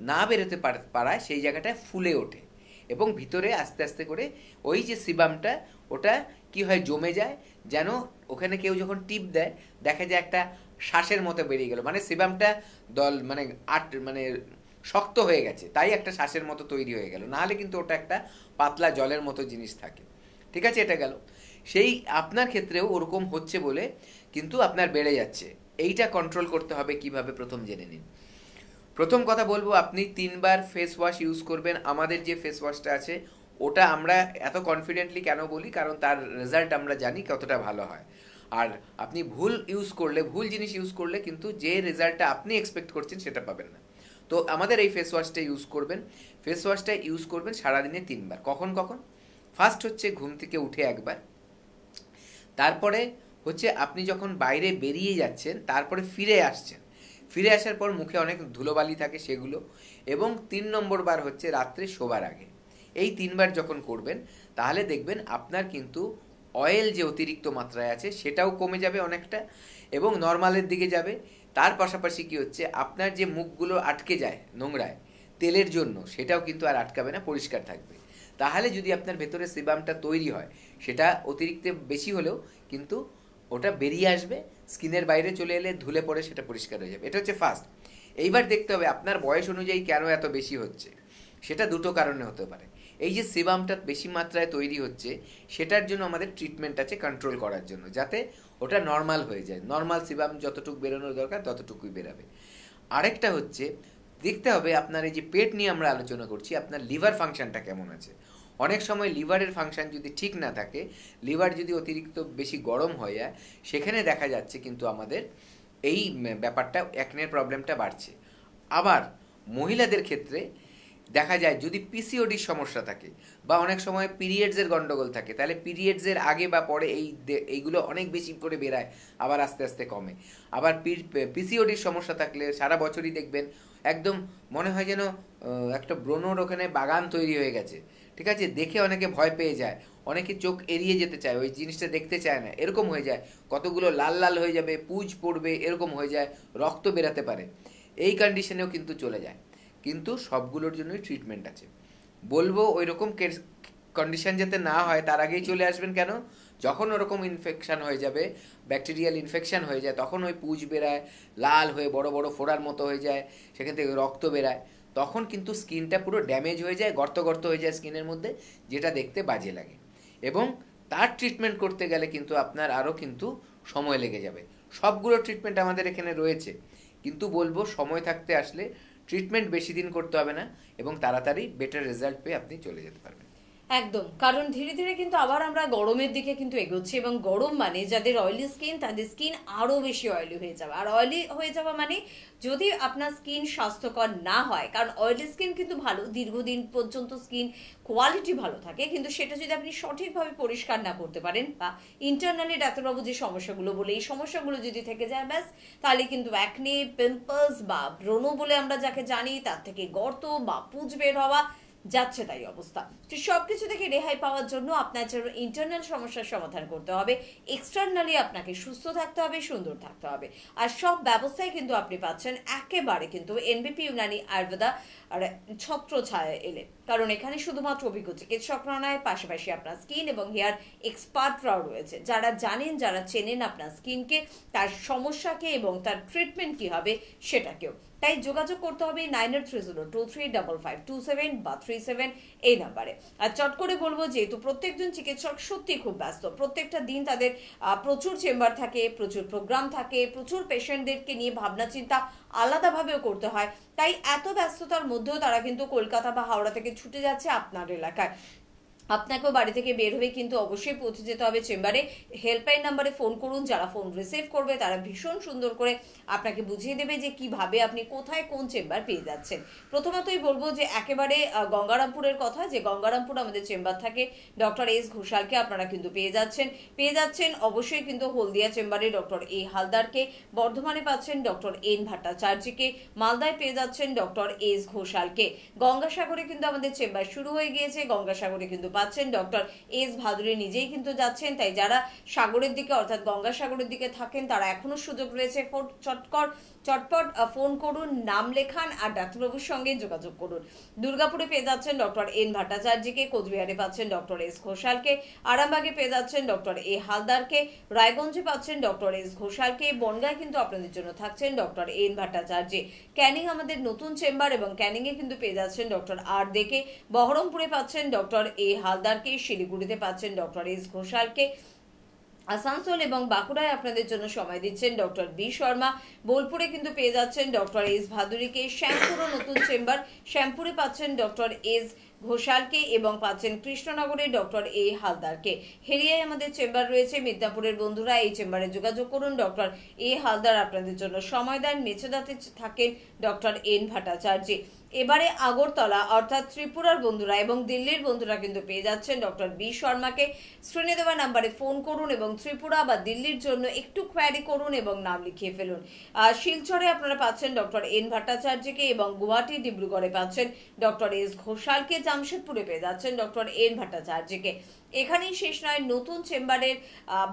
না বেরোতে পারায় সেই জায়গাটায় ফুলে ওঠে এবং ভিতরে আস্তে আস্তে করে ওই যে সিবামটা ওটা কি হয় জমে যায়, যেন ওখানে কেউ যখন টিপ দেয় দেখা যায় একটা শ্বাসের মতো বেরিয়ে গেল, মানে সিবামটা মানে শক্ত হয়ে গেছে, তাই একটা শ্বাসের মতো তৈরি হয়ে গেল, নাহলে কিন্তু ওটা একটা পাতলা জলের মতো জিনিস থাকে, ঠিক আছে? এটা গেল। সেই আপনার ক্ষেত্রেও ওরকম হচ্ছে বলে কিন্তু আপনার বেড়ে যাচ্ছে। এইটা কন্ট্রোল করতে হবে কিভাবে, প্রথম জেনে নিন। প্রথম কথা বলবো, আপনি 3বার ফেস ওয়াশ ইউজ করবেন। আমাদের যে ফেস ওয়াশটা আছে ওটা আমরা এত কনফিডেন্টলি কেন বলি, কারণ তার রেজাল্ট আমরা জানি কতটা ভালো হয়। আর আপনি ভুল জিনিস ইউজ করলে কিন্তু যে রেজাল্টটা আপনি এক্সপেক্ট করছেন সেটা পাবেন না। তো আমাদের এই ফেস ওয়াশটা ইউজ করবেন সারাদিনে 3বার। কখন কখন? ফার্স্ট হচ্ছে ঘুম থেকে উঠে একবার, তারপরে হচ্ছে আপনি যখন বাইরে বেরিয়ে যাচ্ছেন, তারপরে ফিরে আসার পর মুখে অনেক ধুলোবালি থাকে সেগুলো, এবং 3 নম্বর বার হচ্ছে রাত্রে শোবার আগে। এই 3বার যখন করবেন তাহলে দেখবেন আপনার কিন্তু অয়েল যে অতিরিক্ত মাত্রায় আছে সেটাও কমে যাবে অনেকটা এবং নর্মালের দিকে যাবে। তার পাশাপাশি কি হচ্ছে, আপনার যে মুখগুলো আটকে যায় নোংরায় তেলের জন্য সেটাও কিন্তু আর আটকাবে না, পরিষ্কার থাকবে। তাহলে যদি আপনার ভেতরে সিবামটা তৈরি হয় সেটা অতিরিক্ত বেশি হলেও কিন্তু ওটা বেরিয়ে আসবে, স্কিনের বাইরে চলে এলে ধুলে পড়ে সেটা পরিষ্কার হয়ে যাবে। এটা হচ্ছে ফার্স্ট। এইবার দেখতে হবে আপনার বয়স অনুযায়ী কেন এত বেশি হচ্ছে। সেটা দুটো কারণে হতে পারে। এই যে সিবামটা বেশি মাত্রায় তৈরি হচ্ছে সেটার জন্য আমাদের ট্রিটমেন্ট আছে কন্ট্রোল করার জন্য, যাতে ওটা নর্মাল হয়ে যায়। নর্মাল সিবাম যতটুকু বেরোনোর দরকার ততটুকুই বেরাবে। আরেকটা হচ্ছে দেখতে হবে আপনার এই যে পেট নিয়ে আমরা আলোচনা করছি, আপনার লিভার ফাংশনটা কেমন আছে। অনেক সময় লিভারের ফাংশন যদি ঠিক না থাকে, লিভার যদি অতিরিক্ত বেশি গরম হয়ে যায়, সেখানে দেখা যাচ্ছে কিন্তু আমাদের এই ব্যাপারটা অ্যাকনের প্রবলেমটা বাড়ছে। আবার মহিলাদের ক্ষেত্রে দেখা যায় যদি পিসিওডির সমস্যা থাকে বা অনেক সময় পিরিয়ডসের গন্ডগোল থাকে, তাহলে পিরিয়ডসের আগে বা পরে এইগুলো অনেক বেশি করে বেরায়, আবার আস্তে আস্তে কমে। আবার পিসিওডির সমস্যা থাকলে সারা বছরই দেখবেন একদম মনে হয় যেন একটা ব্রণর ওখানে বাগান তৈরি হয়ে গেছে, ঠিক আছে? দেখে অনেকে ভয় পেয়ে যায়, অনেকে চোখ এড়িয়ে যেতে চায়, ওই জিনিসটা দেখতে চায় না, এরকম হয়ে যায়। কতগুলো লাল লাল হয়ে যাবে, পুজ পড়বে, এরকম হয়ে যায়, রক্ত বেরাতে পারে, এই কন্ডিশনেও কিন্তু চলে যায়। কিন্তু সবগুলোর জন্যই ট্রিটমেন্ট আছে। বলবো ওই রকম কন্ডিশন যাতে না হয় তার আগেই চলে আসবেন। কেন? যখন ওরকম ইনফেকশন হয়ে যাবে, ব্যাকটেরিয়াল ইনফেকশন হয়ে যায়, তখন ওই পুজ বেরায়, লাল হয়ে বড় বড় ফোড়ার মতো হয়ে যায়, সেখান থেকে রক্ত বেরায়, তখন কিন্তু স্কিনটা পুরো ড্যামেজ হয়ে যায়, গর্ত গর্ত হয়ে যায় স্কিনের মধ্যে, যেটা দেখতে বাজে লাগে। এবং তার ট্রিটমেন্ট করতে গেলে কিন্তু আপনার আরও কিন্তু সময় লেগে যাবে। সবগুলো ট্রিটমেন্ট আমাদের এখানে রয়েছে, কিন্তু বলবো সময় থাকতে আসলে ট্রিটমেন্ট বেশি দিন করতে হবে না এবং তাড়াতাড়ি বেটার রেজাল্ট পেয়ে আপনি চলে যেতে পারবেন। একদম, কারণ ধীরে ধীরে কিন্তু আবার আমরা গরমের দিকে কিন্তু এগোচ্ছি, এবং গরম মানে যাদের অয়েলি স্কিন তাদের স্কিন আরো বেশি অয়েলি হয়ে যাবে। আর অয়েলি হয়ে যাওয়া মানে যদি আপনার স্কিন স্বাস্থ্যকর না হয়, কারণ অয়েলি স্কিন কিন্তু ভালো, দীর্ঘদিন পর্যন্ত স্কিন কোয়ালিটি ভালো থাকে, কিন্তু সেটা যদি আপনি সঠিকভাবে পরিষ্কার না করতে পারেন, বা ইন্টারনালি ডাক্তারবাবু যে সমস্যাগুলো বলে এই সমস্যাগুলো যদি থেকে যায়, ব্যাস তাহলে কিন্তু অ্যাকনে, পিম্পলস বা ব্রণ বলে আমরা যাকে জানি, তার থেকে গর্ত বা পুঁজ বের হওয়া, যাচ্ছে তাই অবস্থা। তো সবকিছু থেকে রেহাই পাওয়ার জন্য আপনার জন্য ইন্টারনাল সমস্যার সমাধান করতে হবে, এক্সটার্নালি আপনাকে সুস্থ থাকতে হবে, সুন্দর থাকতে হবে। আর সব ব্যবস্থায় কিন্তু আপনি পাচ্ছেন একেবারে কিন্তু এনবিপি ইউনানি আয়ুর্বেদা আর ছত্র ছায়া এলে, কারণ এখানে শুধুমাত্র অভিজ্ঞ চিকিৎসকরা নয়, পাশাপাশি আপনার স্কিন এবং হেয়ার এক্সপার্টরাও রয়েছে, যারা জানেন, যারা চেনেন আপনার স্কিনকে, তার সমস্যাকে এবং তার ট্রিটমেন্ট কি হবে সেটাকেও। তাই যোগাযোগ করতে হবে 9830235527 বা 37 এই নাম্বারে। আর চট করে বলবো, যেহেতু প্রত্যেকজন চিকিৎসক সত্যি খুব ব্যস্ত, প্রত্যেকটা দিন তাদের প্রচুর চেম্বার থাকে, প্রচুর প্রোগ্রাম থাকে, প্রচুর পেশেন্টদেরকে নিয়ে ভাবনা চিন্তা আলাদাভাবেও করতে হয়, তাই এত ব্যস্ততার মধ্যেও তারা কিন্তু কলকাতা বা হাওড়া থেকে ছুটে যাচ্ছে আপনার এলাকায়। আপনাকেও বাড়ি থেকে বের হয়ে কিন্তু অবশ্যই পৌঁছে যেতে হবে চেম্বারে। হেল্পলাইন নাম্বারে ফোন করুন, যারা ফোন রিসিভ করবে তারা ভীষণ সুন্দর করে আপনাকে বুঝিয়ে দেবে যে কিভাবে আপনি কোথায় কোন চেম্বার পেয়ে যাচ্ছেন। প্রথমতই বলবো যে একেবারে গঙ্গারামপুরের কথা, যে গঙ্গারামপুর আমাদের চেম্বার থাকে ডক্টর এস ঘোষালকে আপনারা কিন্তু পেয়ে যাচ্ছেন অবশ্যই কিন্তু হলদিয়া চেম্বারে ডক্টর এ হালদারকে, বর্ধমানে পাচ্ছেন ডক্টর এন ভট্টাচার্যকে, মালদায় পেয়ে যাচ্ছেন ডক্টর এস ঘোষালকে। গঙ্গাসাগরে কিন্তু আমাদের চেম্বার শুরু হয়ে গিয়েছে, গঙ্গাসাগরে কিন্তু পাচ্ছেন ডক্টর এস ভাদুরী নিজেই কিন্তু যাচ্ছেন। তাই যারা সাগরের দিকে অর্থাৎ গঙ্গাসাগরের দিকে থাকেন তারা এখনো সুযোগ রয়েছে, চটপট ফোন করুন, নাম লেখান আর ডাক্তারবাবুর সঙ্গে যোগাযোগ করুন। দুর্গাপুরে পেয়ে যাচ্ছেন ডক্টর এন ভট্টাচার্যকে, কোচবিহারে পাচ্ছেন ডক্টর এস ঘোষালকে, আরামবাগে পেয়ে যাচ্ছেন ডক্টর এ হালদারকে, রায়গঞ্জে পাচ্ছেন ডক্টর এস ঘোষালকে, বনগায় কিন্তু আপনাদের জন্য থাকছেন ডক্টর এন ভট্টাচার্য। ক্যানিং আমাদের নতুন চেম্বার, এবং ক্যানিং এ কিন্তু পেয়ে যাচ্ছেন ডক্টর আর দেকে, বহরমপুরে পাচ্ছেন ডক্টর এ হালদারকে, শিলিগুড়িতে পাচ্ছেন ডক্টর এস ঘোষালকে, আসানসোল এবং বাঁকুড়ায় আপনাদের জন্য সময় দিচ্ছেন ডক্টর বি শর্মা, বোলপুরে কিন্তু পেয়ে যাচ্ছেন ডক্টর এস ভাদুরীকে, শ্যামপুরও নতুন চেম্বার, শ্যামপুরে পাচ্ছেন ডক্টর এস ঘোষালকে এবং পাচ্ছেন কৃষ্ণনগরে ডক্টর এ হালদারকে। হেরিয়ায় আমাদের চেম্বার রয়েছে, মিদনাপুরের বন্ধুরা এই চেম্বারে যোগাযোগ করুন, ডক্টর এ হালদার আপনাদের জন্য সময় দেন। মেছেদাতে থাকেন ডক্টর এন ভট্টাচার্য। এবারে আগরতলা অর্থাৎ ত্রিপুরার বন্ধুরা এবং দিল্লির বন্ধুরা কিন্তু পেয়ে যাচ্ছেন ডক্টর বি শর্মাকে। স্ক্রিনে দেওয়া নাম্বারে ফোন করুন এবং ত্রিপুরা বা দিল্লির জন্য একটু কোয়ারি করুন এবং নাম লিখিয়ে ফেলুন। শিলচরে আপনারা পাচ্ছেন ডক্টর এন ভট্টাচার্যকে, এবং গুয়াহাটি ডিব্রুগড়ে পাচ্ছেন ডক্টর এস ঘোষালকে, জামশেদপুরে পেয়ে যাচ্ছেন ডক্টর এন ভট্টাচার্যকে। এখানেই শেষ নয়, নতুন চেম্বারের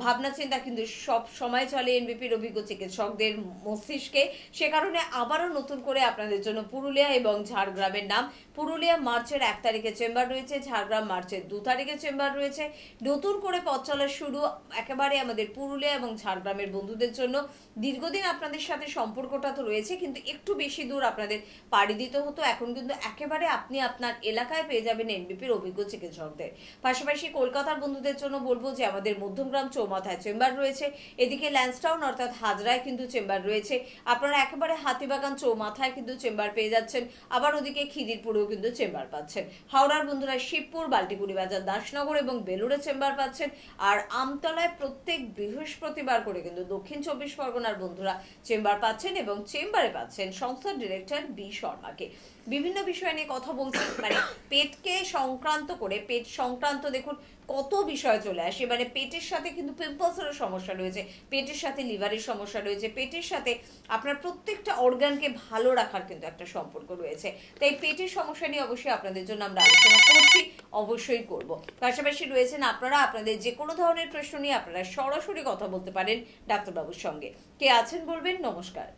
ভাবনা চিন্তা কিন্তু সব সময় চলে এনবিপির অভিজ্ঞ চিকিৎসকদের মস্তিষ্কে। সে কারণে আবারও নতুন করে আপনাদের জন্য পুরুলিয়া এবং ঝাড়গ্রামের নাম। পুরুলিয়া মার্চের 1 তারিখে চেম্বার রয়েছে, ঝাড়গ্রাম মার্চের 2 তারিখে চেম্বার রয়েছে। নতুন করে পথ চলা শুরু একেবারে আমাদের পুরুলিয়া এবং ঝাড়গ্রামের বন্ধুদের জন্য। দীর্ঘদিন আপনাদের সাথে সম্পর্কটা তো রয়েছে, কিন্তু একটু বেশি দূর আপনাদের পাড়ি দিতে হতো, এখন কিন্তু একেবারে আপনি আপনার এলাকায় পেয়ে যাবেন এনবিপির অভিজ্ঞ চিকিৎসকদের। পাশাপাশি কলকাতার বন্ধুদের জন্য বলবো যে আমাদের মধ্যমগ্রাম চৌমাথায় চেম্বার রয়েছে, এদিকে ল্যান্সটাউন অর্থাৎ হাজরায় কিন্তু চেম্বার রয়েছে। আপনারা একেবারে হাতিবাগান চৌমাথায় কিন্তু চেম্বার পেয়ে যাচ্ছেন, আবার ওদিকে খিদিরপুরেও কিন্তু চেম্বার পাচ্ছেন। হাওড়ার বন্ধুরা শিবপুর, বাল্টিকুড়ি বাজার, দাসনগর এবং বেলুড়ে চেম্বার পাচ্ছেন। আর আমতলায় প্রত্যেক বৃহস্পতিবার করে কিন্তু দক্ষিণ 24 পরগনার বন্ধুরা চেম্বার পাচ্ছেন, এবং চেম্বারে পাচ্ছেন সংস্থার ডিরেক্টর বি শর্মাকে। বিভিন্ন বিষয় নিয়ে কথা বলছি, মানে পেটকে সংক্রান্ত করে, পেট সংক্রান্ত দেখুন কত বিষয় চলে আসে, মানে পেটের সাথে কিন্তু পিম্পলসেরও সমস্যা রয়েছে, পেটের সাথে লিভারের সমস্যা রয়েছে, পেটের সাথে আপনার প্রত্যেকটা অর্গানকে ভালো রাখার কিন্তু একটা সম্পর্ক রয়েছে। তাই পেটের সমস্যা নিয়ে অবশ্যই আপনাদের জন্য আমরা আলোচনা করছি, অবশ্যই করব। পাশাপাশি রয়েছেন আপনারা, আপনাদের যে কোনো ধরনের প্রশ্ন নিয়ে আপনারা সরাসরি কথা বলতে পারেন ডাক্তারবাবুর সঙ্গে। কে আছেন বলবেন। নমস্কার।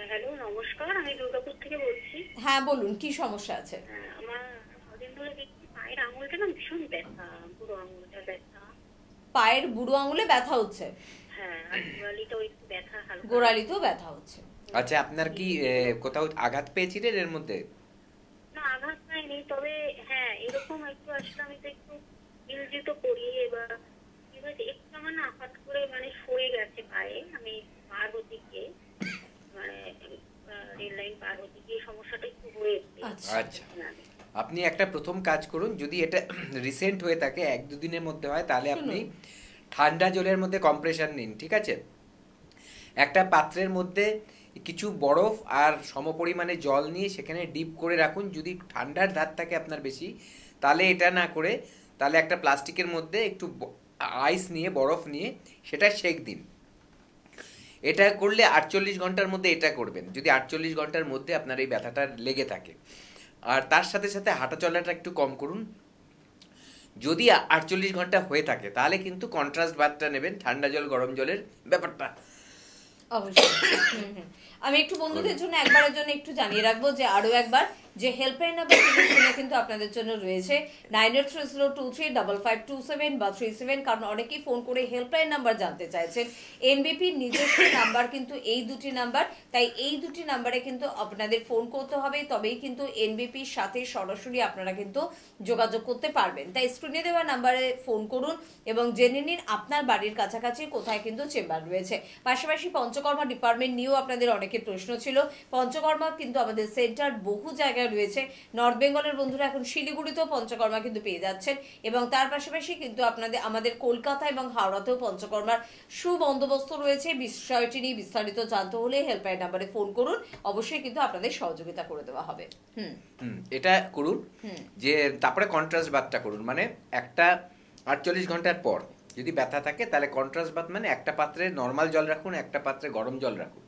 হ্যালো, নমস্কার, আমি দুর্গাপুর থেকে বলছি। হ্যাঁ বলুন, কি সমস্যা আছে? আমার কদিন ধরে দেখছি পায়ের আঙুলটা না ভীষণ ব্যথা, বুড়ো আঙুলটা ব্যথা। পায়ের বুড়ো আঙুলে ব্যথা হচ্ছে? হ্যাঁ, আর গোড়ালিটাও একটু ব্যথা, হালকা গোড়ালিতেও ব্যথা হচ্ছে? আচ্ছা, আপনার কি কোথাও আঘাত পেয়েছিলেন এর মধ্যে? না, আঘাত পাইনি, তবে হ্যাঁ এরকম একটু আসলে আমি তো একটু ইলজিত করি, এবার কি হয়েছে একটু আমার না হঠাৎ করে মানে সরে গেছে পায়ে, আমি পার হতে গিয়ে মানে রেল লাইন পার হতে গিয়ে সমস্যাটা একটু হয়েছে। আচ্ছা আপনি একটা প্রথম কাজ করুন, যদি এটা রিসেন্ট হয়ে থাকে 1-2 দিনের মধ্যে হয়, তাহলে আপনি ঠান্ডা জলের মধ্যে কম্প্রেশন নিন, ঠিক আছে? একটা পাত্রের মধ্যে কিছু বরফ আর সমপরিমাণে জল নিয়ে সেখানে ডিপ করে রাখুন। যদি ঠান্ডার ধার থাকে আপনার বেশি, তাহলে এটা না করে তাহলে একটা প্লাস্টিকের মধ্যে একটু আইস নিয়ে, বরফ নিয়ে সেটা সেঁক দিন। এটা করলে 48 ঘন্টার মধ্যে এটা করবেন, যদি 48 ঘন্টার মধ্যে আপনার এই ব্যথাটা লেগে থাকে। আর তার সাথে সাথে হাঁটা চলাটা একটু কম করুন। যদি 48 ঘন্টা হয়ে থাকে তাহলে কিন্তু কন্ট্রাস্ট বাথটা নেবেন, ঠান্ডা জল গরম জলের ব্যাপারটা। অবশ্যই। আমি একটু বন্ধুদের জন্য একবারের জন্য একটু জানিয়ে রাখবো যে আরো একবার যে হেল্পলাইন নাম্বার কিন্তু আপনাদের জন্য রয়েছে 9830235527 বা 37, কারণ অনেকেই ফোন করে হেল্পলাইন নাম্বার জানতে চাইছেন। এনবিপির নিজস্ব নাম্বার কিন্তু এই দুটি নাম্বার, তাই এই দুটি নাম্বারে কিন্তু আপনাদের ফোন করতে হবে, তবেই কিন্তু এনবিপির সাথে সরাসরি আপনারা কিন্তু যোগাযোগ করতে পারবেন। তাই স্ক্রিনে দেওয়া নাম্বারে ফোন করুন এবং জেনে নিন আপনার বাড়ির কাছাকাছি কোথায় কিন্তু চেম্বার রয়েছে। পাশাপাশি পঞ্চকর্মা ডিপার্টমেন্ট নিয়েও আপনাদের অনেকের প্রশ্ন ছিল। পঞ্চকর্মা কিন্তু আমাদের সেন্টার বহু জায়গায় রয়েছে। নর্থ বেঙ্গলের বন্ধুরা এখন শিলিগুড়িতেও পঞ্চকর্মা কিন্তু পেয়ে যাচ্ছেন, এবং তার পাশাপাশি কিন্তু আমাদের কলকাতা এবং হাওড়াতেও পঞ্চকর্মার সুবন্দোবস্ত রয়েছে। বিষয়টি নিয়ে বিস্তারিত জানতে হলে হেল্পলাইন নাম্বারে ফোন করুন, অবশ্যই কিন্তু আপনাদের সহযোগিতা করে দেওয়া হবে। এটা করুন, যে তারপরে কন্ট্রাস্ট বাথটা করুন। মানে একটা 48 ঘন্টার পর যদি ব্যথা থাকে তাহলে কন্ট্রাস্ট বাথ মানে একটা পাত্রে নর্মাল জল রাখুন, একটা পাত্রে গরম জল রাখুন,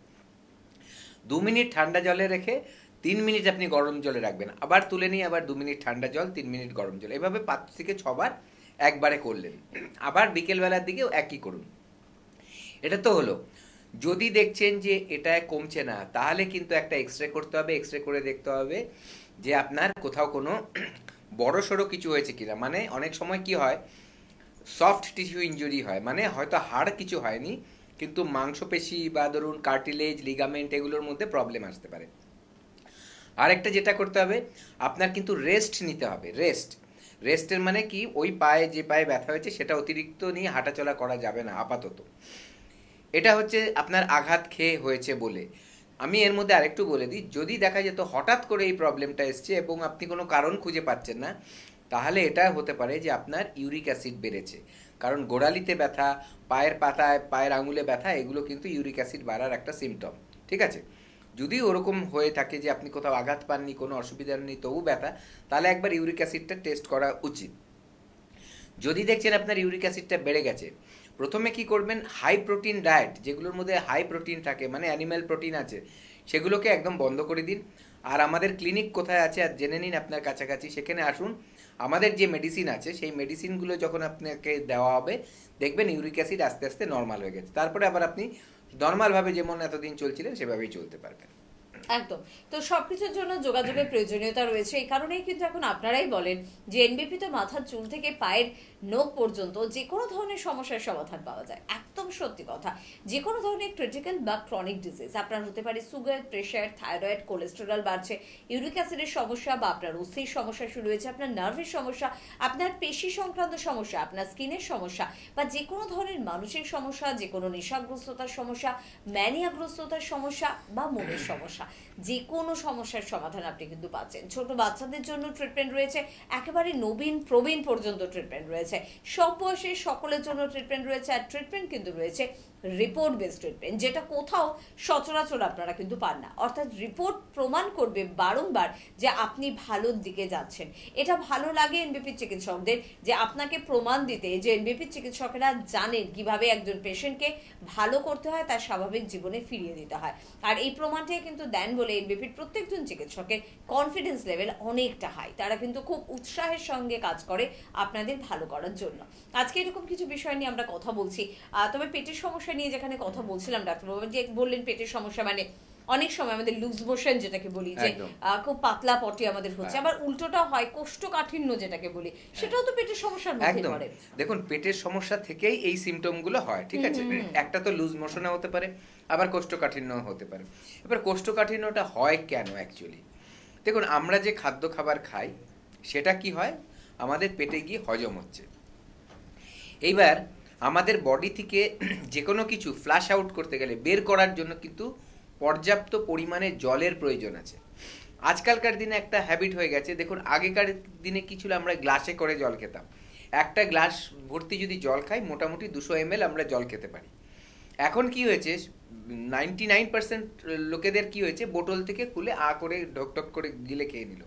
2 মিনিট ঠান্ডা জলে রেখে 3 মিনিট আপনি গরম জলে রাখবেন, আবার তুলে নিয়ে আবার 2 মিনিট ঠান্ডা জল, 3 মিনিট গরম জল, এভাবে 5 থেকে 6 বার একবারে করলেন। আবার বিকেলবেলার দিকেও একই করুন। এটা তো হলো। যদি দেখছেন যে এটা কমছে না, তাহলে কিন্তু একটা এক্সরে করতে হবে। এক্সরে করে দেখতে হবে যে আপনার কোথাও কোনো বড় সড়ো কিছু হয়েছে কিনা। মানে অনেক সময় কি হয়, সফট টিস্যু ইনজুরি হয়, মানে হয়তো হাড় কিছু হয়নি, কিন্তু মাংসপেশি বা ধরুন কার্টিলেজ, লিগামেন্ট, এগুলোর মধ্যে প্রবলেম আসতে পারে। আরেকটা যেটা করতে হবে, আপনার কিন্তু রেস্ট নিতে হবে। রেস্টের মানে কি, ওই পায়ে যে পায়ে ব্যথা হয়েছে সেটা অতিরিক্ত নিয়ে হাঁটাচলা করা যাবে না আপাতত। এটা হচ্ছে আপনার আঘাত খেয়ে হয়েছে বলে। আমি এর মধ্যে আরেকটু বলে দিই, যদি দেখা যেত হঠাৎ করে এই প্রবলেমটা এসছে এবং আপনি কোনো কারণ খুঁজে পাচ্ছেন না, তাহলে এটা হতে পারে যে আপনার ইউরিক অ্যাসিড বেড়েছে। কারণ গোড়ালিতে ব্যথা, পায়ের পাতায়, পায়ের আঙুলে ব্যথা, এগুলো কিন্তু ইউরিক অ্যাসিড বাড়ার একটা সিমটম, ঠিক আছে? যদি ওরকম হয়ে থাকে যে আপনি কোথাও আঘাত পাননি, কোনো অসুবিধা নেই, তবু ব্যথা, তাহলে একবার ইউরিক অ্যাসিডটা টেস্ট করা উচিত। যদি দেখছেন আপনার ইউরিক অ্যাসিডটা বেড়ে গেছে, প্রথমে কি করবেন, হাই প্রোটিন ডায়েট, যেগুলোর মধ্যে হাই প্রোটিন থাকে, মানে অ্যানিম্যাল প্রোটিন আছে, সেগুলোকে একদম বন্ধ করে দিন। আর আমাদের ক্লিনিক কোথায় আছে আর জেনে নিন আপনার কাছাকাছি, সেখানে আসুন। আমাদের যে মেডিসিন আছে সেই মেডিসিনগুলো যখন আপনাকে দেওয়া হবে, দেখবেন ইউরিক অ্যাসিড আস্তে আস্তে নর্মাল হয়ে গেছে। তারপরে আবার আপনি নর্মালভাবে যেমন এতদিন চলছিলেন সেভাবেই চলতে পারবেন। একদম। তো সবকিছুর জন্য যোগাযোগের প্রয়োজনীয়তা রয়েছে। এই কারণেই কিন্তু এখন আপনারাই বলেন যে এনবিপি তো মাথার চুল থেকে পায়ের নখ পর্যন্ত যে কোনো ধরনের সমস্যার সমাধান পাওয়া যায়। একদম সত্যি কথা। যে কোনো ধরনের ক্রিটিক্যাল বা ক্রনিক ডিজিজ, আপনার হতে পারে সুগার, প্রেশার, থাইরয়েড, কোলেস্টেরল বাড়ছে, ইউরিক অ্যাসিডের সমস্যা, বা আপনার অস্থির সমস্যা শুরু হয়েছে, আপনার নার্ভের সমস্যা, আপনার পেশি সংক্রান্ত সমস্যা, আপনার স্কিনের সমস্যা, বা যে কোনো ধরনের মানসিক সমস্যা, যে কোনো নেশাগ্রস্ততার সমস্যা, ম্যানিয়াগ্রস্ততার সমস্যা, বা মনের সমস্যা, যে কোনো সমস্যার সমাধান আপনি কিন্তু পাচ্ছেন। ছোট বাচ্চাদের জন্য ট্রিটমেন্ট রয়েছে, একেবারে নবীন প্রবীণ পর্যন্ত ট্রিটমেন্ট রয়েছে, সব বয়সের সকলের জন্য ট্রিটমেন্ট রয়েছে। আর ট্রিটমেন্ট কিন্তু রয়েছে রিপোর্ট বেসড ট্রিটমেন্ট, যেটা কোথাও সচরাচর আপনারা কিন্তু পান না। অর্থাৎ রিপোর্ট প্রমাণ করবে বারংবার যে আপনি ভালোর দিকে যাচ্ছেন। এটা ভালো লাগে এনবিপি চিকিৎসকদের, যে আপনাকে প্রমাণ দিতে যে এনবিপি চিকিৎসকেরা জানেন কিভাবে একজন পেশেন্টকে ভালো করতে হয়, তার স্বাভাবিক জীবনে ফিরিয়ে দিতে হয়। আর এই প্রমাণটাই কিন্তু দেন বলে এনবিপির প্রত্যেকজন চিকিৎসকের কনফিডেন্স লেভেল অনেকটা হাই। তারা কিন্তু খুব উৎসাহের সঙ্গে কাজ করে আপনাদের ভালো করার জন্য। আজকে এরকম কিছু বিষয় নিয়ে আমরা কথা বলছি। তবে পেটের সমস্যা নিয়ে যেখানে কথা বলছিলাম, ডাক্তারবাবু যে বললেন পেটের সমস্যা মানে অনেক সময় আমাদের লুজ মোশন যেটাকে বলি, যে খুব পাতলা পটি আমাদের হচ্ছে, আবার উল্টোটা হয় কোষ্ঠকাঠিন্য যেটাকে বলি, সেটাও তো পেটের সমস্যার মধ্যে পড়ে। দেখুন, পেটের সমস্যা থেকেই এই সিমটম গুলো হয়, ঠিক আছে? একটা তো লুজ মোশনে হতে পারে, আবার কোষ্ঠকাঠিন্য হতে পারে। এবার কোষ্ঠকাঠিন্যটা হয় কেন অ্যাকচুয়ালি? দেখুন, আমরা যে খাদ্য খাবার খাই সেটা কি হয়, আমাদের পেটে গিয়ে হজম হচ্ছে। এইবার আমাদের বডি থেকে যে কোনো কিছু ফ্লাশ আউট করতে গেলে, বের করার জন্য কিন্তু পর্যাপ্ত পরিমাণে জলের প্রয়োজন আছে। আজকালকার দিনে একটা হ্যাবিট হয়ে গেছে, দেখুন আগেকার দিনে কি ছিল, আমরা গ্লাসে করে জল খেতাম। একটা গ্লাস ভর্তি যদি জল খাই মোটামুটি 200 ml আমরা জল খেতে পারি। এখন কি হয়েছে, 99% লোকেদের কি হয়েছে, বোতল থেকে খুলে করে ঢকঢক করে গিলে খেয়ে নিল।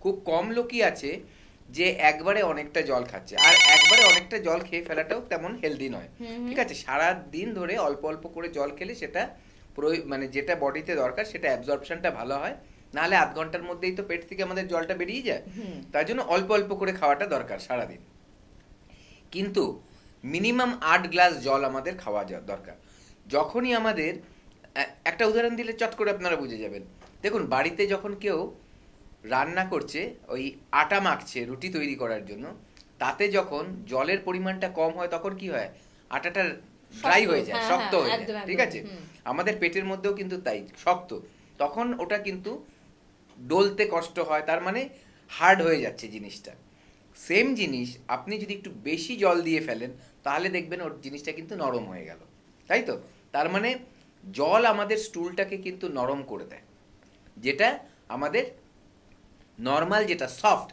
খুব কম লোকই আছে যে একবারে অনেকটা জল খাচ্ছে, আর একবারে অনেকটা জল খেয়ে ফেলাটাও তেমন হেলদি নয়। ঠিক আছে, সারা দিন ধরে অল্প অল্প করে জল খেলে সেটা মানে যেটা বডিতে দরকার সেটা অ্যাবজর্পশনটা ভালো হয়, নাহলে আধ ঘন্টার মধ্যেই তো পেট থেকে আমাদের জলটা বেরিয়ে যায়। তার জন্য অল্প অল্প করে খাওয়াটা দরকার সারাদিন। কিন্তু মিনিমাম 8 গ্লাস জল আমাদের খাওয়া দরকার। যখনই আমাদের একটা উদাহরণ দিলে চট করে আপনারা বুঝে যাবেন। দেখুন বাড়িতে যখন কেউ রান্না করছে, ওই আটা মাখছে রুটি তৈরি করার জন্য, তাতে যখন জলের পরিমাণটা কম হয় তখন কি হয়, আটাটা ড্রাই হয়ে যায়, শক্ত হয়ে যায়। ঠিক আছে, আমাদের পেটের মধ্যেও কিন্তু তাই শক্ত, তখন ওটা কিন্তু ডলতে কষ্ট হয়, তার মানে হার্ড হয়ে যাচ্ছে জিনিসটা। সেম জিনিস আপনি যদি একটু বেশি জল দিয়ে ফেলেন তাহলে দেখবেন ওর জিনিসটা কিন্তু নরম হয়ে গেল, তাই তো? তার মানে জল আমাদের স্টুলটাকে কিন্তু নরম করে দেয়, যেটা আমাদের নর্মাল, যেটা সফট,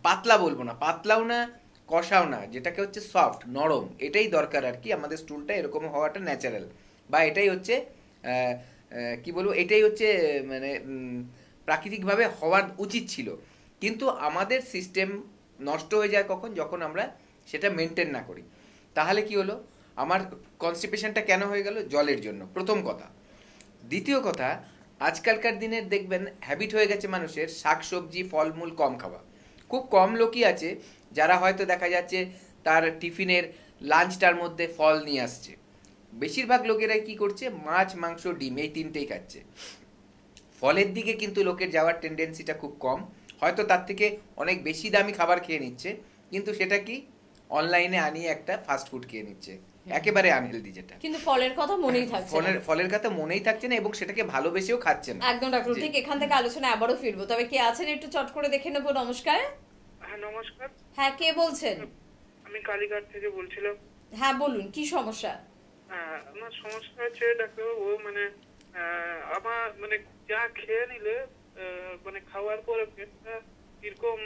পাতলা বলবো না, পাতলাও না কষাও না, যেটাকে হচ্ছে সফট নরম, এটাই দরকার আর কি। আমাদের স্টুলটা এরকম হওয়াটা ন্যাচারাল, বা এটাই হচ্ছে কি বলবো, এটাই হচ্ছে মানে প্রাকৃতিকভাবে হওয়ার উচিত ছিল। কিন্তু আমাদের সিস্টেম নষ্ট হয়ে যায় কখন, যখন আমরা সেটা মেনটেন না করি। তাহলে কি হলো, আমার কনস্টিপেশনটা কেন হয়ে গেল? জলের জন্য, প্রথম কথা। দ্বিতীয় কথা, আজকালকার দিনে দেখবেন হ্যাবিট হয়ে গেছে মানুষের শাকসবজি ফলমূল কম খাওয়া। খুব কম লোকই আছে যারা হয়তো দেখা যাচ্ছে তার টিফিনের লাঞ্চটার মধ্যে ফল নিয়ে আসছে। বেশিরভাগ লোকেরাই কি করছে, মাছ মাংস ডিম এই তিনটেই খাচ্ছে। ফলের দিকে কিন্তু লোকের যাওয়ার টেন্ডেন্সিটা খুব কম, হয়তো তার থেকে অনেক বেশি দামি খাবার খেয়ে নিচ্ছে, কিন্তু সেটা কি অনলাইনে আনিয়ে একটা ফাস্ট ফুড খেয়ে নিচ্ছে, একেবারে আনহেলদি, যেটা কিন্তু ফলের কথা মনেই থাকছে না। ফলের কথা মনেই থাকছে না, এবং সেটাকে ভালোবেসেও খাচ্ছে না। একদম ডাক্তার, ঠিক এখান থেকে আলোচনা আবারও ফিরবো, তবে কে আছেন একটু চট করে দেখে নেবো। নমস্কার। হ্যাঁ নমস্কার, হ্যাঁ, কে বলছেন? আমি কালীঘাট থেকে বলছিলাম। হ্যাঁ বলুন, কি সমস্যা? আমার সমস্যা হচ্ছে ডাক্তারবাবু, মানে আমার মানে যা খেয়ে নিলে মানে খাওয়ার পরে পেটটা কিরকম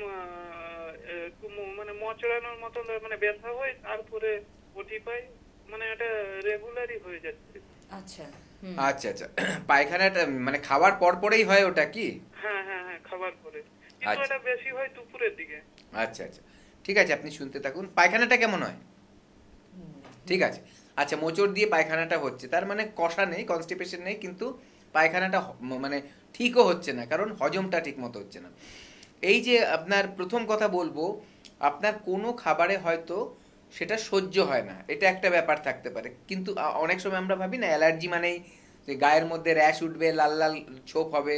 একটু মানে মচড়ানোর মতন মানে ব্যথা হয়, তারপরে ওটি পাই, মানে এটা রেগুলারই হয়ে যাচ্ছে। আচ্ছা আচ্ছা আচ্ছা, পায়খানাটা মানে খাওয়ার পর পরেই হয় ওটা কি? হ্যাঁ হ্যাঁ হ্যাঁ, খাবার পরে, কিন্তু আচ্ছা। এটা বেশি হয় দুপুরের দিকে। আচ্ছা আচ্ছা, ঠিক আছে, আপনি শুনতে থাকুন। পায়খানাটা কেমন হয়? ঠিক আছে, আচ্ছা, মোচড় দিয়ে পায়খানাটা হচ্ছে, তার মানে কষা নেই, কনস্টিপেশন নেই, কিন্তু পায়খানাটা মানে ঠিকও হচ্ছে না, কারণ হজমটা ঠিক মতো হচ্ছে না। এই যে আপনার প্রথম কথা বলবো, আপনার কোনো খাবারে হয়তো সেটা সহ্য হয় না, এটা একটা ব্যাপার থাকতে পারে। কিন্তু অনেক সময় আমরা ভাবি না অ্যালার্জি মানেই যে গায়ের মধ্যে র্যাশ উঠবে, লাল লাল ছোপ হবে,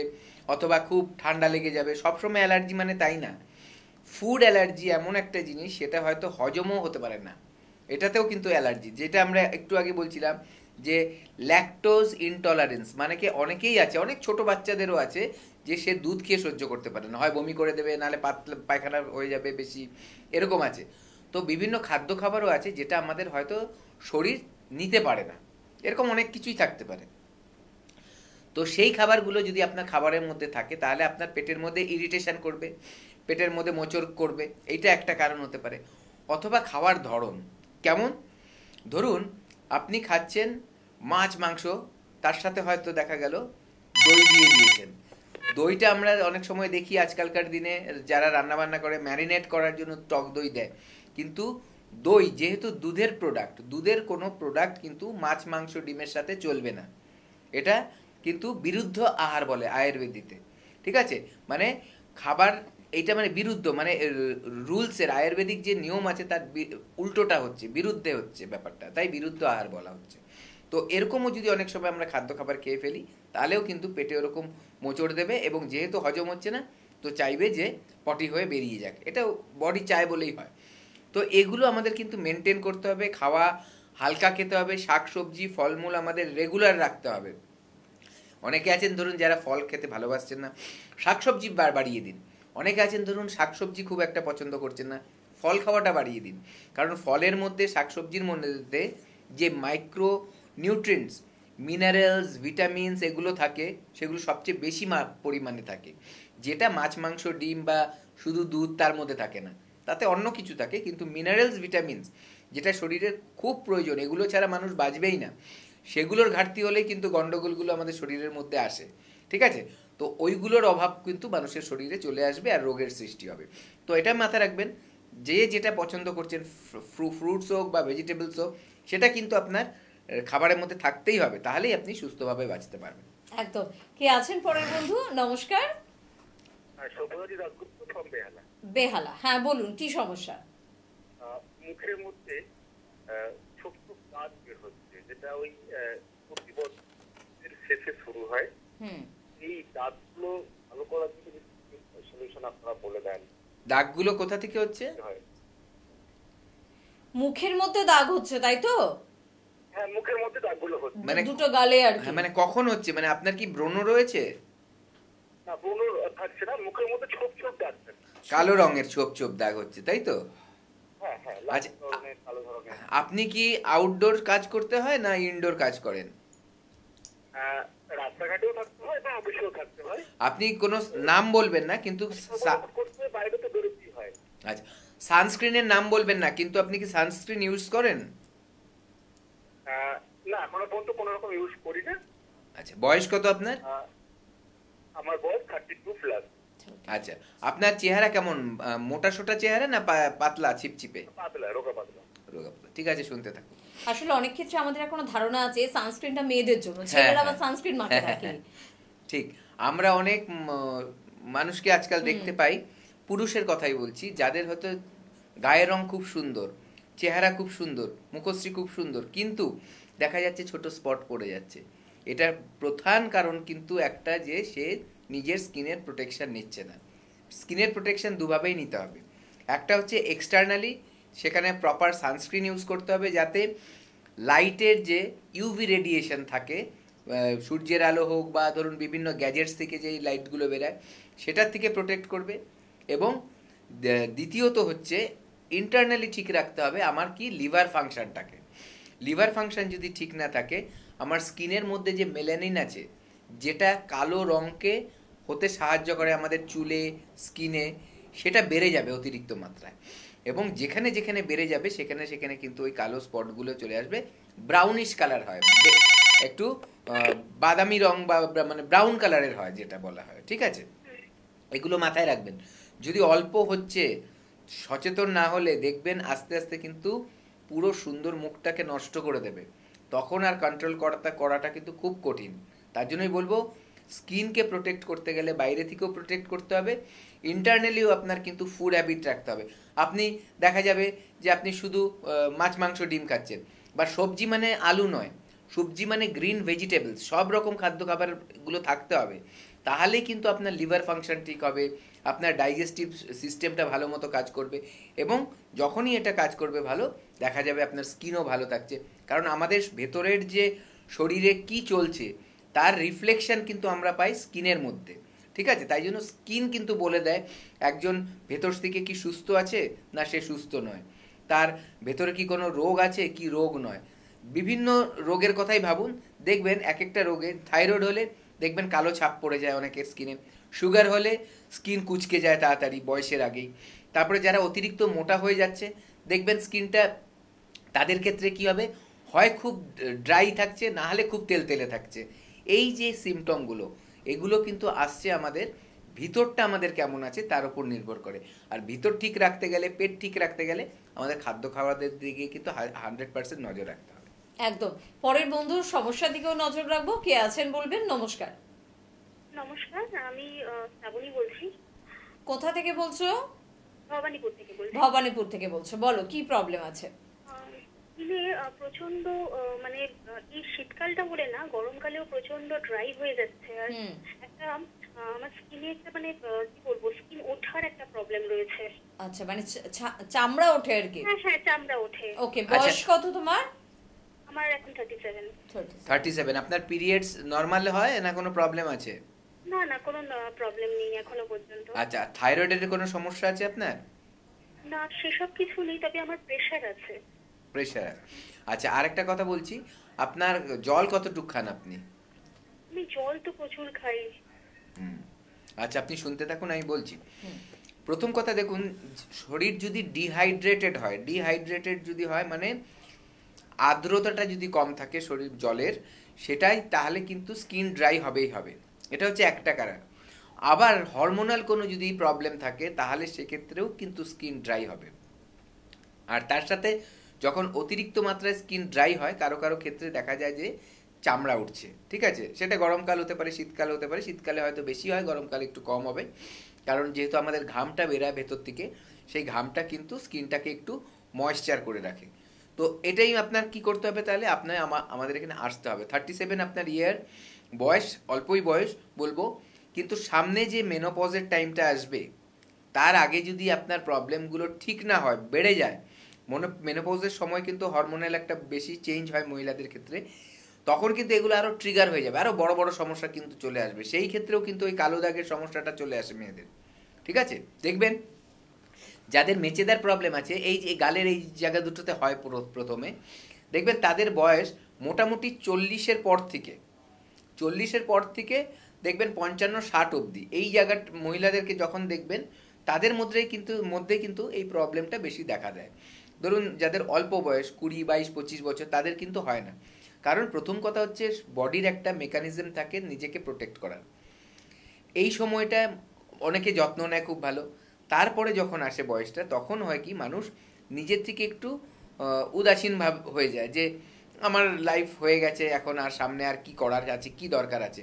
অথবা খুব ঠান্ডা লেগে যাবে, সবসময় অ্যালার্জি মানে তাই না। ফুড অ্যালার্জি এমন একটা জিনিস, সেটা হয়তো হজমও হতে পারে না, এটাতেও কিন্তু অ্যালার্জি। যেটা আমরা একটু আগে বলছিলাম যে ল্যাকটোজ ইনটলারেন্স, মানে কি অনেকেই আছে, অনেক ছোট বাচ্চাদেরও আছে, যে সে দুধ খেয়ে সহ্য করতে পারে না, হয় বমি করে দেবে, নাহলে পাতলা পায়খানা হয়ে যাবে বেশি, এরকম আছে। তো বিভিন্ন খাদ্য খাবারও আছে যেটা আমাদের হয়তো শরীর নিতে পারে না, এরকম অনেক কিছুই থাকতে পারে। তো সেই খাবারগুলো যদি আপনার খাবারের মধ্যে থাকে তাহলে আপনার পেটের মধ্যে ইরিটেশন করবে, পেটের মধ্যে মোচড় করবে, এইটা একটা কারণ হতে পারে। অথবা খাওয়ার ধরন কেমন, ধরুন আপনি খাচ্ছেন মাছ মাংস, তার সাথে হয়তো দেখা গেল দই দিয়ে দিয়েছেন। দইটা আমরা অনেক সময় দেখি আজকালকার দিনে যারা রান্না বান্না করে ম্যারিনেট করার জন্য টক দই দেয়, কিন্তু দই যেহেতু দুধের প্রোডাক্ট, দুধের কোনো প্রোডাক্ট কিন্তু মাছ মাংস ডিমের সাথে চলবে না, এটা কিন্তু বিরুদ্ধ আহার বলে আয়ুর্বেদিতে। ঠিক আছে, মানে খাবার এইটা মানে বিরুদ্ধ, মানে রুলসের, আয়ুর্বেদিক যে নিয়ম আছে তার উল্টোটা হচ্ছে, বিরুদ্ধে হচ্ছে ব্যাপারটা, তাই বিরুদ্ধ আহার বলা হচ্ছে। তো এরকমও যদি অনেক সময় আমরা খাদ্য খাবার খেয়ে ফেলি তাহলেও কিন্তু পেটে ওরকম মোচড় দেবে, এবং যেহেতু হজম হচ্ছে না তো চাইবে যে পটি হয়ে বেরিয়ে যাক, এটাও বডি চায় বলেই হয়। তো এগুলো আমাদের কিন্তু মেনটেন করতে হবে, খাওয়া হালকা খেতে হবে, শাকসবজি ফলমূল আমাদের রেগুলার রাখতে হবে। অনেকে আছেন ধরুন যারা ফল খেতে ভালোবাসছেন না, শাকসবজি বাড়িয়ে দিন। অনেকে আছেন ধরুন শাকসবজি খুব একটা পছন্দ করছেন না, ফল খাওয়াটা বাড়িয়ে দিন। কারণ ফলের মধ্যে, শাকসবজির মধ্যে যে মাইক্রো নিউট্রিয়েন্টস, মিনারেলস, ভিটামিনস এগুলো থাকে, সেগুলো সবচেয়ে বেশি পরিমাণে থাকে। যেটা মাছ মাংস ডিম বা শুধু দুধ তার মধ্যে থাকে না, তাতে অন্য কিছু থাকে, কিন্তু মিনারেলস ভিটামিনস যেটা শরীরের খুব প্রয়োজন, এগুলো ছাড়া মানুষ বাঁচবেই না, সেগুলোর ঘাটতি হলেই কিন্তু গন্ডগোলগুলো আমাদের শরীরের মধ্যে আসে। ঠিক আছে, তো ওইগুলোর অভাব কিন্তু মানুষের শরীরে চলে আসবে আর রোগের সৃষ্টি হবে। তো এটা মাথায় রাখবেন, যে যেটা পছন্দ করছেন, ফ্রুটস হোক বা ভেজিটেবলস হোক, সেটা কিন্তু আপনার খাবারের মধ্যে থাকতেই হবে, তাহলেই আপনি সুস্থভাবে বাঁচতে পারবেন। একদম। কে আছেন পরের বন্ধু? নমস্কার। সৌভাগ্য দাসগুপ্ত from বেহালা। বেহালা, হ্যাঁ বলুন, কি সমস্যা? মুখের মধ্যে ছোট ছোট দাগ বের হচ্ছে, যেটা ওই প্রতি বছরের শেষে শুরু হয়। এই দাগগুলো ভালো করার জন্য সলিউশন আপনারা বলে দেন। দাগগুলো কোথা থেকে হচ্ছে? মুখের মধ্যে দাগ হচ্ছে, তাই তো? হ্যাঁ, মুখের মধ্যে দাগগুলো হচ্ছে। মানে দুটো গালে আর কি। মানে কখন হচ্ছে? মানে আপনার কি ব্রণ রয়েছে? না, ব্রণ থাকছে না, মুখের মধ্যে ছোপ ছোপ দাগ থাকছে। কালো রঙের ছোপ ছোপ দাগ হচ্ছে, তাই তো? হ্যাঁ হ্যাঁ, আচ্ছা, লাল ধরনের, কালো ধরনের। আপনি কি আউটডোর কাজ করতে হয় না ইনডোর কাজ করেন? রাস্তাঘাটেও থাকতে হয় বা অফিসেও থাকতে হয়। আপনি কোনো নাম বলবেন না, কিন্তু করতে বাইরে তো বেরোতেই হয়। আচ্ছা, সানস্ক্রিনের নাম বলবেন না, কিন্তু আপনি কি সানস্ক্রিন ইউজ করেন? না, এখনো পর্যন্ত কোনো রকম ইউজ করি না। আচ্ছা, বয়স কত আপনার? আমার বয়স 32 প্লাস। আচ্ছা, আপনার চেহারা কেমন? মোটা সোটা চেহারা না পাতলা ছিপছিপে? পাতলা, রোগা পাতলা। রোগা পাতলা। ঠিক আছে, শুনতে থাকুন। আসলে অনেক ক্ষেত্রে আমাদের এখনো ধারণা আছে সানস্ক্রিনটা মেয়েদের জন্য, ছেলেরা আবার সানস্ক্রিন মাখে থাকে। ঠিক, আমরা অনেক মানুষকে আজকাল দেখতে পাই, পুরুষের কথাই বলছি, যাদের হয়তো গায়ের রং খুব সুন্দর, চেহারা খুব সুন্দর, মুখশ্রী খুব সুন্দর, কিন্তু দেখা যাচ্ছে ছোট স্পট পড়ে যাচ্ছে। এটার প্রধান কারণ কিন্তু একটা, যে সে নিজের স্কিনের প্রোটেকশন নিচ্ছে না। স্কিনের প্রোটেকশন দুভাবেই নিতে হবে। একটা হচ্ছে এক্সটার্নালি, সেখানে প্রপার সানস্ক্রিন ইউজ করতে হবে, যাতে লাইটের যে ইউভি রেডিয়েশন থাকে, সূর্যের আলো হোক বা ধরুন বিভিন্ন গ্যাজেটস থেকে যেই লাইটগুলো বেরায়, সেটার থেকে প্রোটেক্ট করবে। এবং দ্বিতীয়ত হচ্ছে ইন্টারনালি ঠিক রাখতে হবে আমার কি লিভার ফাংশনটাকে। লিভার ফাংশন যদি ঠিক না থাকে, আমার স্কিনের মধ্যে যে মেলানিন আছে, যেটা কালো রঙকে হতে সাহায্য করে আমাদের চুলে, স্কিনে, সেটা বেড়ে যাবে অতিরিক্ত মাত্রায়। এবং যেখানে যেখানে বেড়ে যাবে সেখানে সেখানে কিন্তু ওই কালো স্পটগুলো চলে আসবে, ব্রাউনিশ কালার হয়, একটু বাদামি রং বা মানে ব্রাউন কালারের হয়, যেটা বলা হয়। ঠিক আছে, এগুলো মাথায় রাখবেন। যদি অল্প হচ্ছে, সচেতন না হলে দেখবেন আস্তে আস্তে কিন্তু পুরো সুন্দর মুখটাকে নষ্ট করে দেবে, তখন আর কন্ট্রোল করাটা কিন্তু খুব কঠিন। তার জন্যই বলবো, স্কিনকে প্রোটেক্ট করতে গেলে বাইরে থেকেও প্রোটেক্ট করতে হবে, ইন্টারনালিও আপনার কিন্তু ফুড হ্যাবিট রাখতে হবে। আপনি দেখা যাবে যে আপনি শুধু মাছ মাংস ডিম খাচ্ছেন, বা সবজি মানে আলু নয়, সবজি মানে গ্রিন ভেজিটেবলস, সব রকম খাদ্য খাবারগুলো থাকতে হবে, তাহলেই কিন্তু আপনার লিভার ফাংশন ঠিক হবে, আপনার ডাইজেস্টিভ সিস্টেমটা ভালো মতো কাজ করবে, এবং যখনই এটা কাজ করবে ভালো, দেখা যাবে আপনার স্কিনও ভালো থাকছে। কারণ আমাদের ভেতরের যে শরীরে কি চলছে তার রিফ্লেকশন কিন্তু আমরা পাই স্কিনের মধ্যে। ঠিক আছে, তাই জন্য স্কিন কিন্তু বলে দেয় একজন ভেতর থেকে কি সুস্থ আছে না সে সুস্থ নয়, তার ভেতরে কি কোনো রোগ আছে কি রোগ নয়। বিভিন্ন রোগের কথাই ভাবুন, দেখবেন এক একটা রোগে, থাইরয়েড হলে দেখবেন কালো ছাপ পড়ে যায় অনেকের স্কিনে, সুগার হলে স্কিন কুচকে যায় তাড়াতাড়ি বয়সের আগেই, তারপরে যারা অতিরিক্ত মোটা হয়ে যাচ্ছে দেখবেন স্কিনটা, তাদের ক্ষেত্রে কি হবে, হয় খুব ড্রাই থাকছে, না হলে খুব তেলতেলে থাকছে। এই যে সিমটমগুলো, এগুলো কিন্তু আসছে আমাদের ভিতরটা আমাদের কেমন আছে তার উপর নির্ভর করে। আর ভিতর ঠিক রাখতে গেলে, পেট ঠিক রাখতে গেলে আমাদের খাদ্য খাবারের দিকে কিন্তু 100% নজর রাখতে হবে। একদম। পরের বন্ধুর সমস্যার দিকেও নজর রাখবো। কে আছেন বলবেন? নমস্কার। নমস্কার, আমি শ্রাবণী বলছি। কোথা থেকে বলছো? ভবানীপুর থেকে বলছি। ভবানীপুর থেকে বলছো, বলো কি প্রবলেম আছে? স্কিনে প্রচন্ড মানে এই শীতকালটা বলে না, গরমকালেও প্রচন্ড ড্রাই হয়ে যাচ্ছে। আর একটা আমার স্কিনে একটা মানে কি বলবো, স্কিন ওঠার একটা প্রবলেম রয়েছে। আচ্ছা, মানে চামড়া ওঠে আর কি? হ্যাঁ হ্যাঁ, চামড়া ওঠে। ওকে, বয়স কত তোমার? আমার এখন 37। 37। আপনার পিরিয়ডস নরমাল হয় না কোনো প্রবলেম আছে? না না, কোনো প্রবলেম নেই এখনো পর্যন্ত। আচ্ছা, থাইরয়েডের কোনো সমস্যা আছে আপনার? না, সেসব কিছু নেই, তবে আমার প্রেশার আছে। প্রেশার? আচ্ছা, আরেকটা কথা বলছি, আপনার জল কতটুকু খান আপনি? আমি জল তো প্রচুর খাই। আচ্ছা, আপনি শুনতে থাকুন, আমি বলছি। প্রথম কথা দেখুন, শরীর যদি ডিহাইড্রেটেড যদি হয় মানে আর্দ্রতাটা যদি কম থাকে শরীর জলের, সেটাই তাহলে কিন্তু স্কিন ড্রাই হবেই হবে। এটা হচ্ছে একটা কারণ। আবার হরমোনাল কোনো যদি প্রবলেম থাকে তাহলে সেক্ষেত্রেও কিন্তু স্কিন ড্রাই হবে। আর তার সাথে যখন অতিরিক্ত মাত্রায় স্কিন ড্রাই হয়, কারো কারো ক্ষেত্রে দেখা যায় যে চামড়া উঠছে, ঠিক আছে? সেটা গরমকাল হতে পারে, শীতকাল হতে পারে। শীতকালে হয়তো বেশি হয়, গরমকালে একটু কম হবে, কারণ যেহেতু আমাদের ঘামটা বেরায় ভেতর থেকে, সেই ঘামটা কিন্তু স্কিনটাকে একটু ময়েশ্চার করে রাখে। তো এটাই আপনার কি করতে হবে তাহলে, আপনার আমাদের এখানে আসতে হবে। 37 আপনার ইয়ার বয়স, অল্পই বয়স বলবো, কিন্তু সামনে যে মেনোপজের টাইমটা আসবে তার আগে যদি আপনার প্রবলেমগুলো ঠিক না হয়, বেড়ে যায়, মেনোপজের সময় কিন্তু হরমোনাল একটা বেশি চেঞ্জ হয় মহিলাদের ক্ষেত্রে, তখন কিন্তু এগুলো আরও ট্রিগার হয়ে যাবে, আরও বড় বড় সমস্যা কিন্তু চলে আসবে। সেই ক্ষেত্রেও কিন্তু ওই কালো দাগের সমস্যাটা চলে আসে মেয়েদের, ঠিক আছে? দেখবেন যাদের মেচেদার প্রবলেম আছে, এই যে গালের এই জায়গা দুটোতে হয় প্রথমে, দেখবেন তাদের বয়স মোটামুটি 40-এর পর থেকে দেখবেন 55-60 অবধি এই জায়গা মহিলাদেরকে যখন দেখবেন, তাদের মধ্যে কিন্তু এই প্রবলেমটা বেশি দেখা দেয়। ধরুন যাদের অল্প বয়স 20, 22, 25 বছর, তাদের কিন্তু হয় না। কারণ প্রথম কথা হচ্ছে বডির একটা মেকানিজম থাকে নিজেকে প্রোটেক্ট করার। এই সময়টা অনেকে যত্ন নেয় খুব ভালো। তারপরে যখন আসে বয়সটা, তখন হয় কি মানুষ নিজের থেকে একটু উদাসীন ভাব হয়ে যায় যে আমার লাইফ হয়ে গেছে, এখন আর সামনে আর কি করার আছে, কি দরকার আছে।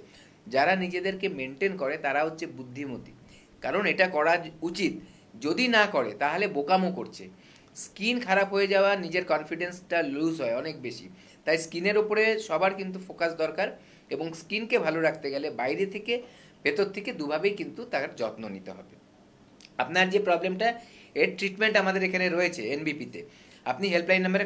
যারা নিজেদেরকে মেনটেন করে তারা হচ্ছে বুদ্ধিমতী, কারণ এটা করা উচিত। যদি না করে তাহলে বোকামো করছে। স্কিন খারাপ হয়ে যাওয়া, নিজের কনফিডেন্সটা লুজ হয় অনেক বেশি। তাই স্কিনের ওপরে সবার কিন্তু ফোকাস দরকার, এবং স্কিনকে ভালো রাখতে গেলে বাইরে থেকে ভেতর থেকে দুভাবেই কিন্তু তার যত্ন নিতে হবে। আপনার যে প্রবলেমটা, এর ট্রিটমেন্ট আমাদের এখানে রয়েছে এনবিপিতে। আপনি হেল্পলাইন নাম্বারে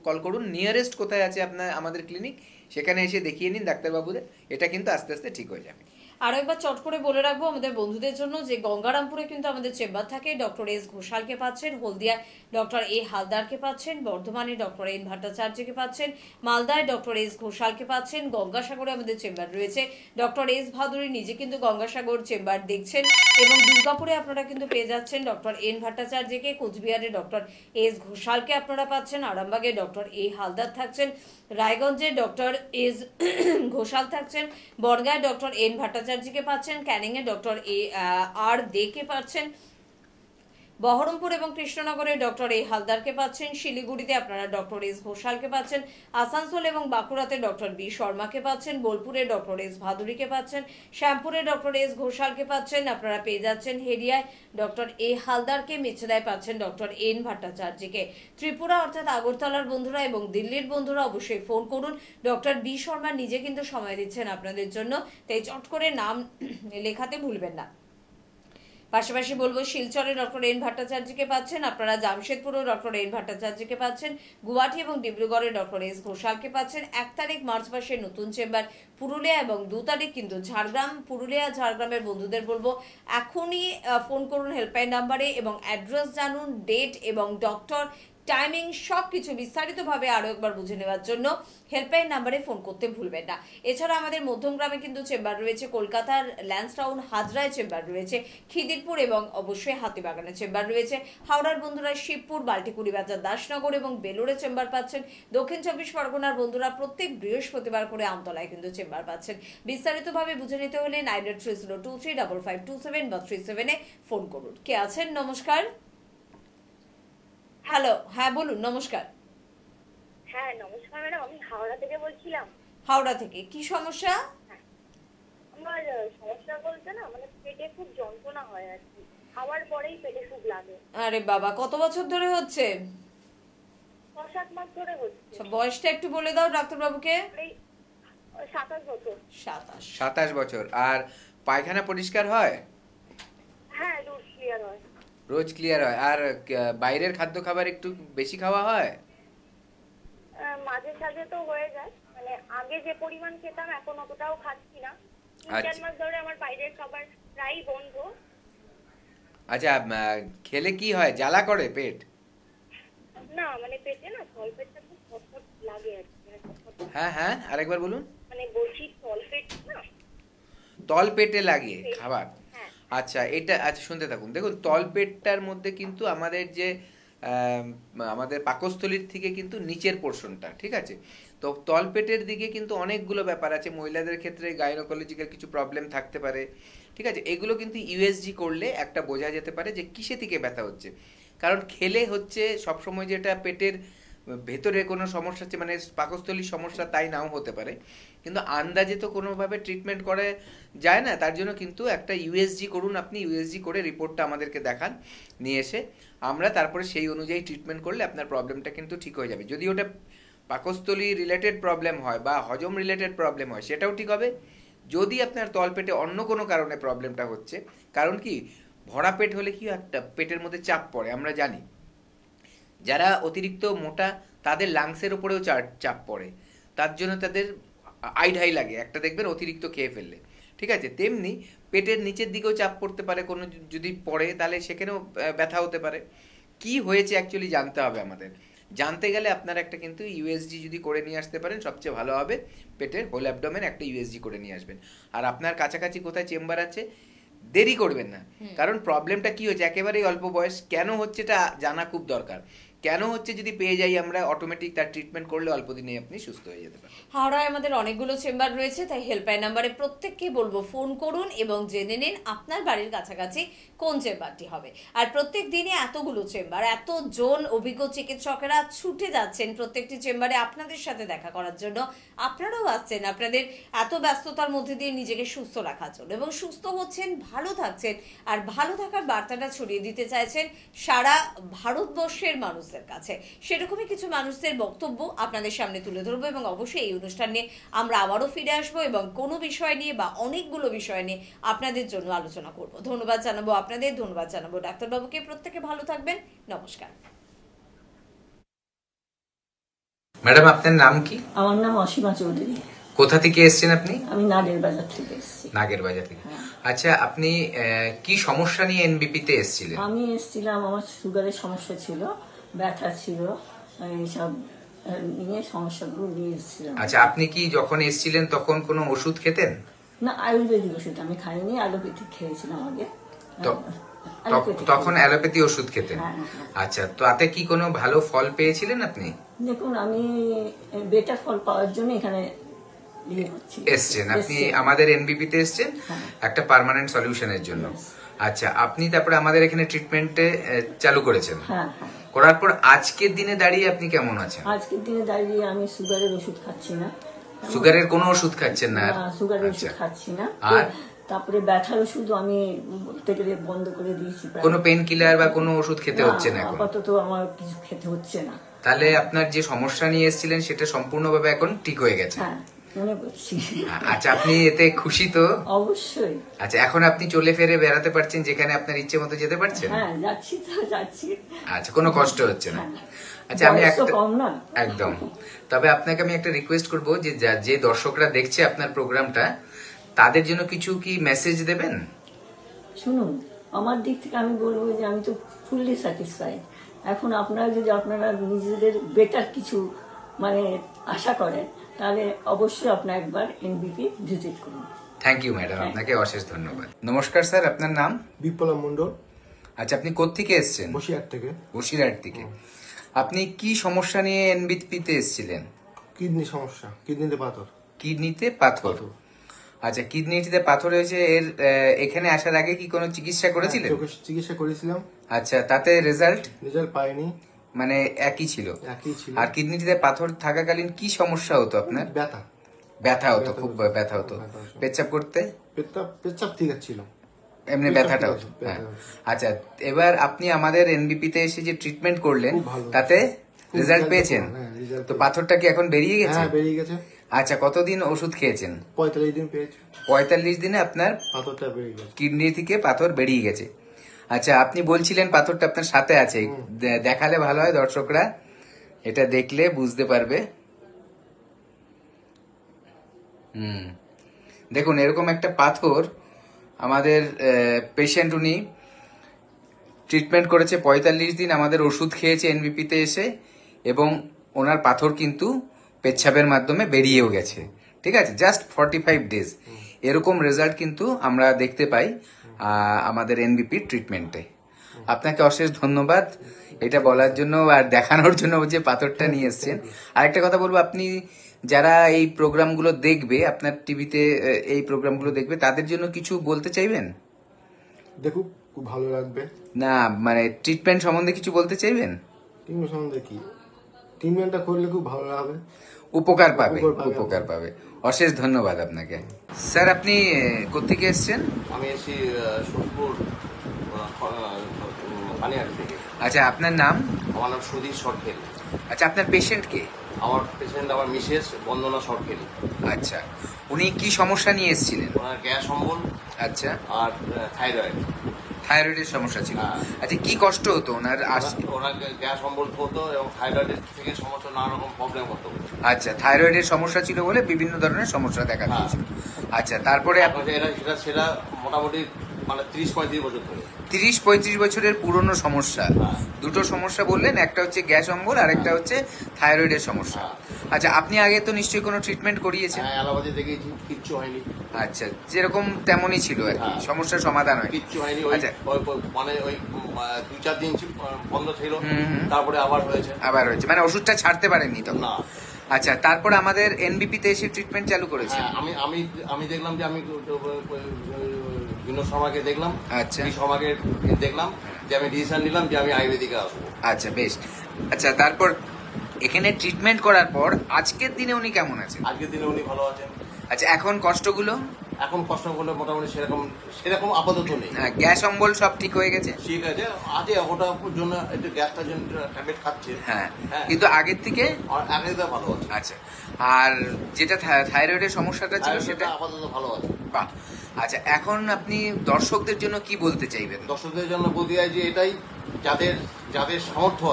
কল করুন, নিয়ারেস্ট কোথায় আছে আপনার আমাদের ক্লিনিক, সেখানে এসে দেখিয়ে নিন ডাক্তারবাবুদের। এটা কিন্তু আস্তে আস্তে ঠিক হয়ে যাবে। আরো একবার চট করে বলে রাখবো আমাদের বন্ধুদের জন্য যে গঙ্গারামপুরে কিন্তু আমাদের চেম্বার থাকে। ডক্টর এস ঘোষালকে পাচ্ছেন, হলদিয়ায় ডক্টর এ হালদারকে পাচ্ছেন, বর্ধমানে ডক্টর এন ভট্টাচার্যকে পাচ্ছেন, মালদায় ডক্টর এস ঘোষালকে পাচ্ছেন, গঙ্গাসাগরে আমাদের চেম্বার রয়েছে ডক্টর এস ভাদুরী, নিজে কিন্তু গঙ্গাসাগর চেম্বার দেখছেন, এবং দুর্গাপুরে আপনারা কিন্তু পেয়ে যাচ্ছেন ডক্টর এন ভট্টাচার্যকে, কোচবিহারে ডক্টর এস ঘোষালকে আপনারা পাচ্ছেন, আরামবাগে ডক্টর এ হালদার থাকছেন, রায়গঞ্জে ডক্টর এস ঘোষাল থাকছেন, বনগাঁয় ডক্টর এন ভট্টাচার্যকে পাচ্ছেন, ক্যানিংয়ে ডক্টর এ আর দেকে পাচ্ছেন, বহরমপুর এবং কৃষ্ণনগরে ডক্টর এ হালদারকে পাচ্ছেন, শিলিগুড়িতে আপনারা ডক্টর এস ঘোষালকে পাচ্ছেন, আসানসোল এবং বাঁকুড়াতে ডক্টর বি শর্মাকে পাচ্ছেন, বোলপুরে ডক্টর এস ভাদুরীকে পাচ্ছেন, শ্যামপুরে ডক্টর এস ঘোষালকে পাচ্ছেন, আপনারা পেয়ে যাচ্ছেন হেরিয়ায় ডক্টর এ হালদারকে, মেছেদায় পাচ্ছেন ডক্টর এন ভট্টাচার্যকে। ত্রিপুরা অর্থাৎ আগরতলার বন্ধুরা এবং দিল্লির বন্ধুরা অবশ্যই ফোন করুন। ডক্টর বি শর্মা নিজে কিন্তু সময় দিচ্ছেন আপনাদের জন্য, তাই চট করে নাম লেখাতে ভুলবেন না। পাশাপাশি বলবো শিলচরে ডক্টর এন ভট্টাচার্যকে পাচ্ছেন, আপনারা জামশেদপুরেও ডক্টর এন ভট্টাচার্যকে পাচ্ছেন, গুয়াহাটি এবং ডিব্রুগড়ে ডক্টর এস ঘোষালকে পাচ্ছেন। 1 তারিখ মার্চ মাসের নতুন চেম্বার পুরুলিয়া, এবং 2 তারিখ কিন্তু ঝাড়গ্রাম। পুরুলিয়া ঝাড়গ্রামের বন্ধুদের বলবো এখনই ফোন করুন হেল্পলাইন নাম্বারে, এবং অ্যাড্রেস জানুন, ডেট এবং ডক্টর, টাইমিং সব কিছু বিস্তারিতভাবে আরও একবার বুঝে নেওয়ার জন্য হেল্পলাইন নাম্বারে ফোন করতে ভুলবেন না। এছাড়া আমাদের মধ্যমগ্রামে কিন্তু চেম্বার রয়েছে, কলকাতার ল্যান্সটাউন হাজরায় চেম্বার রয়েছে, খিদিরপুর এবং অবশ্যই হাতিবাগানে চেম্বার রয়েছে। হাওড়ার বন্ধুরা শিবপুর, বাল্টিকুড়ি বাজার, দাসনগর এবং বেলুড়ে চেম্বার পাচ্ছেন। দক্ষিণ 24 পরগনার বন্ধুরা প্রত্যেক বৃহস্পতিবার করে আমতলায় কিন্তু চেম্বার পাচ্ছেন। বিস্তারিতভাবে বুঝে নিতে হলে 9830235527 বা 37-এ ফোন করুন। কে আছেন? নমস্কার। হ্যালো, হ্যাঁ বলুন। নমস্কার। হ্যাঁ নমস্কার ম্যাডাম, আমি হাওড়া থেকে বলছিলাম। হাওড়া থেকে কি সমস্যা? আমার সমস্যা বলতে না, মানে পেটে খুব যন্ত্রণা হয় আর কি, খাওয়ার পরেই পেটে খুব লাগে। আরে বাবা, কত বছর ধরে হচ্ছে? 6-7 মাস ধরে হচ্ছে। আচ্ছা, বয়সটা একটু বলে দাও ডাক্তারবাবুকে। এই 27 বছর। 27 বছর। আর পায়খানা পরিষ্কার হয়? হ্যাঁ রোজ ক্লিয়ার হয়। রোজ ক্লিয়ার হয়। আর বাইরের খাদ্য খাবার একটু বেশি খাওয়া হয়? মাঝে সাঝে তো হয়ে যায়, মানে আগে যে পরিমাণ খেতাম এখন অতটাও খাচ্ছি না। 3-4 মাস ধরে আমার বাইরের খাবার প্রায় বন্ধ। আচ্ছা, খেলে কি হয়, জ্বালা করে পেট? না মানে পেটে না তলপেটটা খুব ছটফট লাগে আর কি। হ্যাঁ হ্যাঁ, আরেকবার বলুন। মানে বলছি তলপেট না, তল পেটে লাগে খাবার? হ্যাঁ আচ্ছা, এটা আচ্ছা শুনতে থাকুন। দেখুন, তলপেটটার মধ্যে কিন্তু আমাদের যে আমাদের পাকস্থলীর থেকে কিন্তু নিচের পোর্শনটা, ঠিক আছে? তো তলপেটের দিকে কিন্তু অনেকগুলো ব্যাপার আছে। মহিলাদের ক্ষেত্রে গাইনোকোলজিক্যাল কিছু প্রবলেম থাকতে পারে, ঠিক আছে? এগুলো কিন্তু ইউএসজি করলে একটা বোঝা যেতে পারে যে কিসে থেকে ব্যথা হচ্ছে। কারণ খেলে হচ্ছে সবসময় যেটা পেটের ভেতরে কোনো সমস্যা হচ্ছে, মানে পাকস্থলীর সমস্যা, তাই নাও হতে পারে। কিন্তু আন্দাজে তো কোনোভাবে ট্রিটমেন্ট করা যায় না। তার জন্য কিন্তু একটা ইউএসজি করুন, আপনি ইউএসজি করে রিপোর্টটা আমাদেরকে দেখান, নিয়ে এসে আমরা তারপরে সেই অনুযায়ী ট্রিটমেন্ট করলে আপনার প্রবলেমটা কিন্তু ঠিক হয়ে যাবে। যদি ওটা পাকস্থলী রিলেটেড প্রবলেম হয় বা হজম রিলেটেড প্রবলেম হয়, সেটাও ঠিক হবে। যদি আপনার তলপেটে অন্য কোনো কারণে প্রবলেমটা হচ্ছে, কারণ কি ভরা পেট হলে কি একটা পেটের মধ্যে চাপ পড়ে, আমরা জানি। যারা অতিরিক্ত মোটা তাদের লাংসের উপরেও চাপ পড়ে, তার জন্য তাদের আইঢাই লাগে একটা, দেখবেন অতিরিক্ত খেয়ে ফেললে, ঠিক আছে? তেমনি পেটের নিচের দিকেও চাপ পড়তে পারে, কোনো যদি পড়ে তাহলে সেখানেও ব্যথা হতে পারে। কি হয়েছে অ্যাকচুয়ালি জানতে হবে আমাদের। জানতে গেলে আপনারা একটা কিন্তু ইউএসজি যদি করে নিয়ে আসতে পারেন সবচেয়ে ভালো হবে। পেটের হোল অ্যাবডোমেন একটা ইউএসজি করে নিয়ে আসবেন। আর আপনার কাছাকাছি কোথায় চেম্বার আছে দেরি করবেন না, কারণ প্রবলেমটা কি হচ্ছে একেবারেই অল্প বয়স, কেন হচ্ছে এটা জানা খুব দরকার। কেন হচ্ছে যদি পেয়ে যাই আমরা, অটোমেটিক তার ট্রিটমেন্ট করলে অল্প দিনেই আপনি সুস্থ হয়ে যেতে পারেন। হাওড়ায় আমাদের অনেকগুলো চেম্বার রয়েছে, তাই হেল্পলাইন নাম্বারে প্রত্যেককে বলবো ফোন করুন এবং জেনে নিন আপনার বাড়ির কাছাকাছি কোন চেম্বারটি হবে। আর প্রত্যেক দিনে এতগুলো চেম্বার, এতজন অভিজ্ঞ চিকিৎসকেরা ছুটে যাচ্ছেন প্রত্যেকটি চেম্বারে আপনাদের সাথে দেখা করার জন্য। আপনারাও আসছেন আপনাদের এত ব্যস্ততার মধ্যে দিয়ে নিজেকে সুস্থ রাখার জন্য, এবং সুস্থ হচ্ছেন, ভালো থাকছেন, আর ভালো থাকার বার্তাটা ছড়িয়ে দিতে চাইছেন সারা ভারতবর্ষের মানুষদের কাছে। সেরকমই কিছু মানুষদের বক্তব্য আপনাদের সামনে তুলে ধরবো, এবং অবশ্যই এই অনুষ্ঠান নিয়ে আমরা আবারও ফিরে আসবো এবং কোনো বিষয় নিয়ে বা অনেকগুলো বিষয় নিয়ে আপনাদের জন্য আলোচনা করব। ধন্যবাদ জানাবো আপনাদের, ধন্যবাদ জানাবো ডাক্তারবাবুকে। প্রত্যেকে ভালো থাকবেন, নমস্কার। ম্যাডাম, আপনার নাম কি? আমার নাম অসীমা চৌধুরী। কোথা থেকে এসেছেন আপনি? আমি নাগের বাজার থেকে এসেছি। নাগের বাজার থেকে। আচ্ছা, আপনি কি সমস্যা নিয়ে এনবিপি তে এসেছিলেন? আমি এসেছিলাম, আমার সুগারের সমস্যা ছিল, ব্যথা ছিল, এইসব নিয়ে সমস্যাগুলো নিয়ে এসেছিলাম। আচ্ছা, আপনি কি যখন এসেছিলেন তখন কোনো ওষুধ খেতেন? না, আয়ুর্বেদিক ওষুধ আমি খাইনি, অ্যালোপ্যাথিক খেয়েছিলাম আগে। তখন অ্যালোপ্যাথি ওষুধ খেতেন? আচ্ছা, তো তাতে কি কোনো ভালো ফল পেয়েছিলেন আপনি? দেখুন, আমি বেটার ফল পাওয়ার জন্য এখানে এসছেন। আপনি আমাদের এনবিপি তে এসছেন একটা পার্মানেন্ট সলিউশনের জন্য। আচ্ছা, আপনি তারপরে আমাদের এখানে ট্রিটমেন্টে চালু করেছেন। করার পর আজকের দিনে দাঁড়িয়ে আপনি কেমন আছেন? আজকের দিনে দাঁড়িয়ে আমি সুগারের ওষুধ খাচ্ছি না। সুগারের কোনো ওষুধ খাচ্ছেন না? সুগারের ওষুধ খাচ্ছি না। আর তারপরে ব্যথার ওষুধ আমি বলতে গেলে বন্ধ করে দিয়েছি। কোনো পেন কিলার বা কোনো ওষুধ খেতে হচ্ছে না এখন? আপাতত আমার কিছু খেতে হচ্ছে না। তাহলে আপনার যে সমস্যা নিয়ে এসেছিলেন সেটা সম্পূর্ণভাবে এখন ঠিক হয়ে গেছে? হ্যাঁ, মনে করছি। আচ্ছা, আপনি এতে খুশি তো? অবশ্যই। আচ্ছা, এখন আপনি চলে ফিরে বেড়াতে পারছেন, যেখানে আপনার ইচ্ছে মতো যেতে পারছেন? হ্যাঁ, যাচ্ছি তো যাচ্ছি। আচ্ছা, কোনো কষ্ট হচ্ছে না? আচ্ছা, আমি একদম। তবে আপনাকে আমি একটা রিকোয়েস্ট করবো যে যে দর্শকরা দেখছে আপনার প্রোগ্রামটা, তাদের জন্য কিছু কি মেসেজ দেবেন? শুনুন, আমার দিক থেকে আমি বলবো যে আমি তো ফুললি স্যাটিসফাইড। এখন আপনারা যদি আপনারা নিজেদের বেটার কিছু মানে আশা করেন, তাহলে অবশ্যই আপনার একবার এনবিপি ভিজিট করুন। থ্যাংক ইউ ম্যাডাম, আপনাকে অশেষ ধন্যবাদ। নমস্কার স্যার, আপনার নাম? বিপ্লব মন্ডল। আচ্ছা, আপনি কোত্থেকে এসেছেন? বসিরহাট থেকে। বসিরহাট থেকে। আপনি কি সমস্যা নিয়ে এনবিপি তে এসেছিলেন? কিডনি সমস্যা, কিডনিতে পাথর। কিডনিতে পাথর? আচ্ছা, কিডনিতে পাথর হয়েছে। এখানে আসার আগে কি কোনো চিকিৎসা করেছিলেন? চিকিৎসা করেছিলাম। আচ্ছা, তাতে রেজাল্ট পাইনি। মানে একই ছিল? একই ছিল। আর কিডনিতে পাথর থাকাকালীন কি সমস্যা হতো আপনার? ব্যথা হতো, খুব ব্যথা হতো। পেচ্ছাপ করতে? পেচ্ছাপ ঠিক ছিল, এমনি ব্যথাটা হতো। হ্যাঁ। আচ্ছা, এবার আপনি আমাদের এনবিপি তে এসে যে ট্রিটমেন্ট করলেন তাতে রেজাল্ট পেয়েছেন? তো পাথরটা কি এখন বেরিয়ে গেছে? হ্যাঁ, বেরিয়ে গেছে। আচ্ছা, কতদিন ওষুধ খেয়েছেন? 45 দিন পেয়েছি। 45 দিনে আপনার পাথরটা বেরিয়ে গেছে, কিডনি থেকে পাথর বেরিয়ে গেছে। আচ্ছা, আপনি বলছিলেন পাথরটা আপনার সাথে আছে, দেখালে ভালো হয়, দর্শকরা এটা দেখলে বুঝতে পারবে। দেখুন, এরকম একটা পাথর আমাদের পেশেন্ট, উনি ট্রিটমেন্ট করেছে 45 দিন, আমাদের ওষুধ খেয়েছে এনবিপি তে এসে, এবং ওনার পাথর কিন্তু পেচ্ছাপের মাধ্যমে বেরিয়েও গেছে। ঠিক আছে, জাস্ট 45 ডেজ। এরকম রেজাল্ট কিন্তু আমরা দেখতে পাই আমাদের এনবিপি ট্রিটমেন্টে। আপনাকে অশেষ ধন্যবাদ এটা বলার জন্য আর দেখানোর জন্য যে পাথরটা নিয়ে এসেছেন। আরেকটা কথা বলবো, আপনি যারা এই প্রোগ্রামগুলো দেখবে, আপনার টিভিতে এই প্রোগ্রামগুলো দেখবে, তাদের জন্য কিছু বলতে চাইবেন? দেখুক, খুব ভালো লাগবে। না মানে ট্রিটমেন্ট সম্বন্ধে কিছু বলতে চাইবেন? ট্রিটমেন্ট সম্বন্ধে কি, ট্রিটমেন্টটা করলে খুব ভালো লাগবে, উপকার পাবে। অশেষ ধন্যবাদ আপনাকে। স্যার আপনি কোত্থেকে এসেছেন? আমি এসেছি সোদপুর পানিহাটি থেকে। আচ্ছা, আপনার নাম? আমার নাম সুধীর সরখেল। আচ্ছা, আপনার পেশেন্ট কে? আমার পেশেন্ট আমার মিসেস বন্দনা সরখেল। আচ্ছা, উনি কি সমস্যা নিয়ে এসেছিলেন? ওনার গ্যাস অম্বল আচ্ছা, আর থাইরয়েডের সমস্যা ছিল। আচ্ছা, কি কষ্ট হতো ওনার? ওনার গ্যাস অম্বল হতো এবং থাইরয়েডের থেকে সমস্ত নানা রকম প্রবলেম হতো। আচ্ছা, থাইরয়েডের সমস্যা ছিল বলে বিভিন্ন ধরনের সমস্যা দেখা দিয়েছিল। আচ্ছা, তারপরে সেটা মোটামুটি মানে 30-35 বছর ধরে। 30-35 বছরের পুরনো সমস্যা। দুটো সমস্যা বললেন, একটা হচ্ছে গ্যাস অম্বল আর একটা হচ্ছে থাইরয়েডের সমস্যা। আচ্ছা, আপনি আগে তো নিশ্চয়ই কোনো ট্রিটমেন্ট করিয়েছেন? হ্যাঁ, অ্যালোপ্যাথি দেখিয়েছি, কিচ্ছু হয়নি। আচ্ছা, যেরকম তেমনই ছিল আর কি, সমস্যার সমাধান হয় কিচ্ছু হয়নি। আচ্ছা, মানে ওই 2-4 দিন বন্ধ ছিল, তারপরে আবার হয়েছে। মানে ওষুধটা ছাড়তে পারেননি তখন? না। আচ্ছা, তারপর আমাদের এনবিপিতে এসে ট্রিটমেন্ট চালু করেছে। আমি দেখলাম যে আমি বিনোদ শর্মাকে দেখলাম। আচ্ছা, শর্মাকে দেখলাম যে আমি ডিসিশন নিলাম যে আমি আয়ুর্বেদিকে আসবো। আচ্ছা, বেশ। আচ্ছা, তারপর এখানে ট্রিটমেন্ট করার পর আজকের দিনে উনি কেমন আছেন? আজকের দিনে উনি ভালো আছেন। আচ্ছা, এখন কষ্টগুলো? এখন কষ্ট করলে মোটামুটি সেরকম আপাতত নেই। হ্যাঁ, গ্যাস অম্বল সব ঠিক হয়ে গেছে? ঠিক আছে, আজকে ওটার জন্য একটু গ্যাসটার জন্য ট্যাবলেট খাচ্ছে। হ্যাঁ, কিন্তু আগের থেকে ভালো আছে। আচ্ছা, আর যেটা থাইরয়েডের সমস্যাটা ছিল সেটা আপাতত ভালো আছে। বাহ। আচ্ছা, এখন আপনি দর্শকদের জন্য কি বলতে চাইবেন? দর্শকদের জন্য বলতে চাই যে এটাই, যাদের সামর্থ্য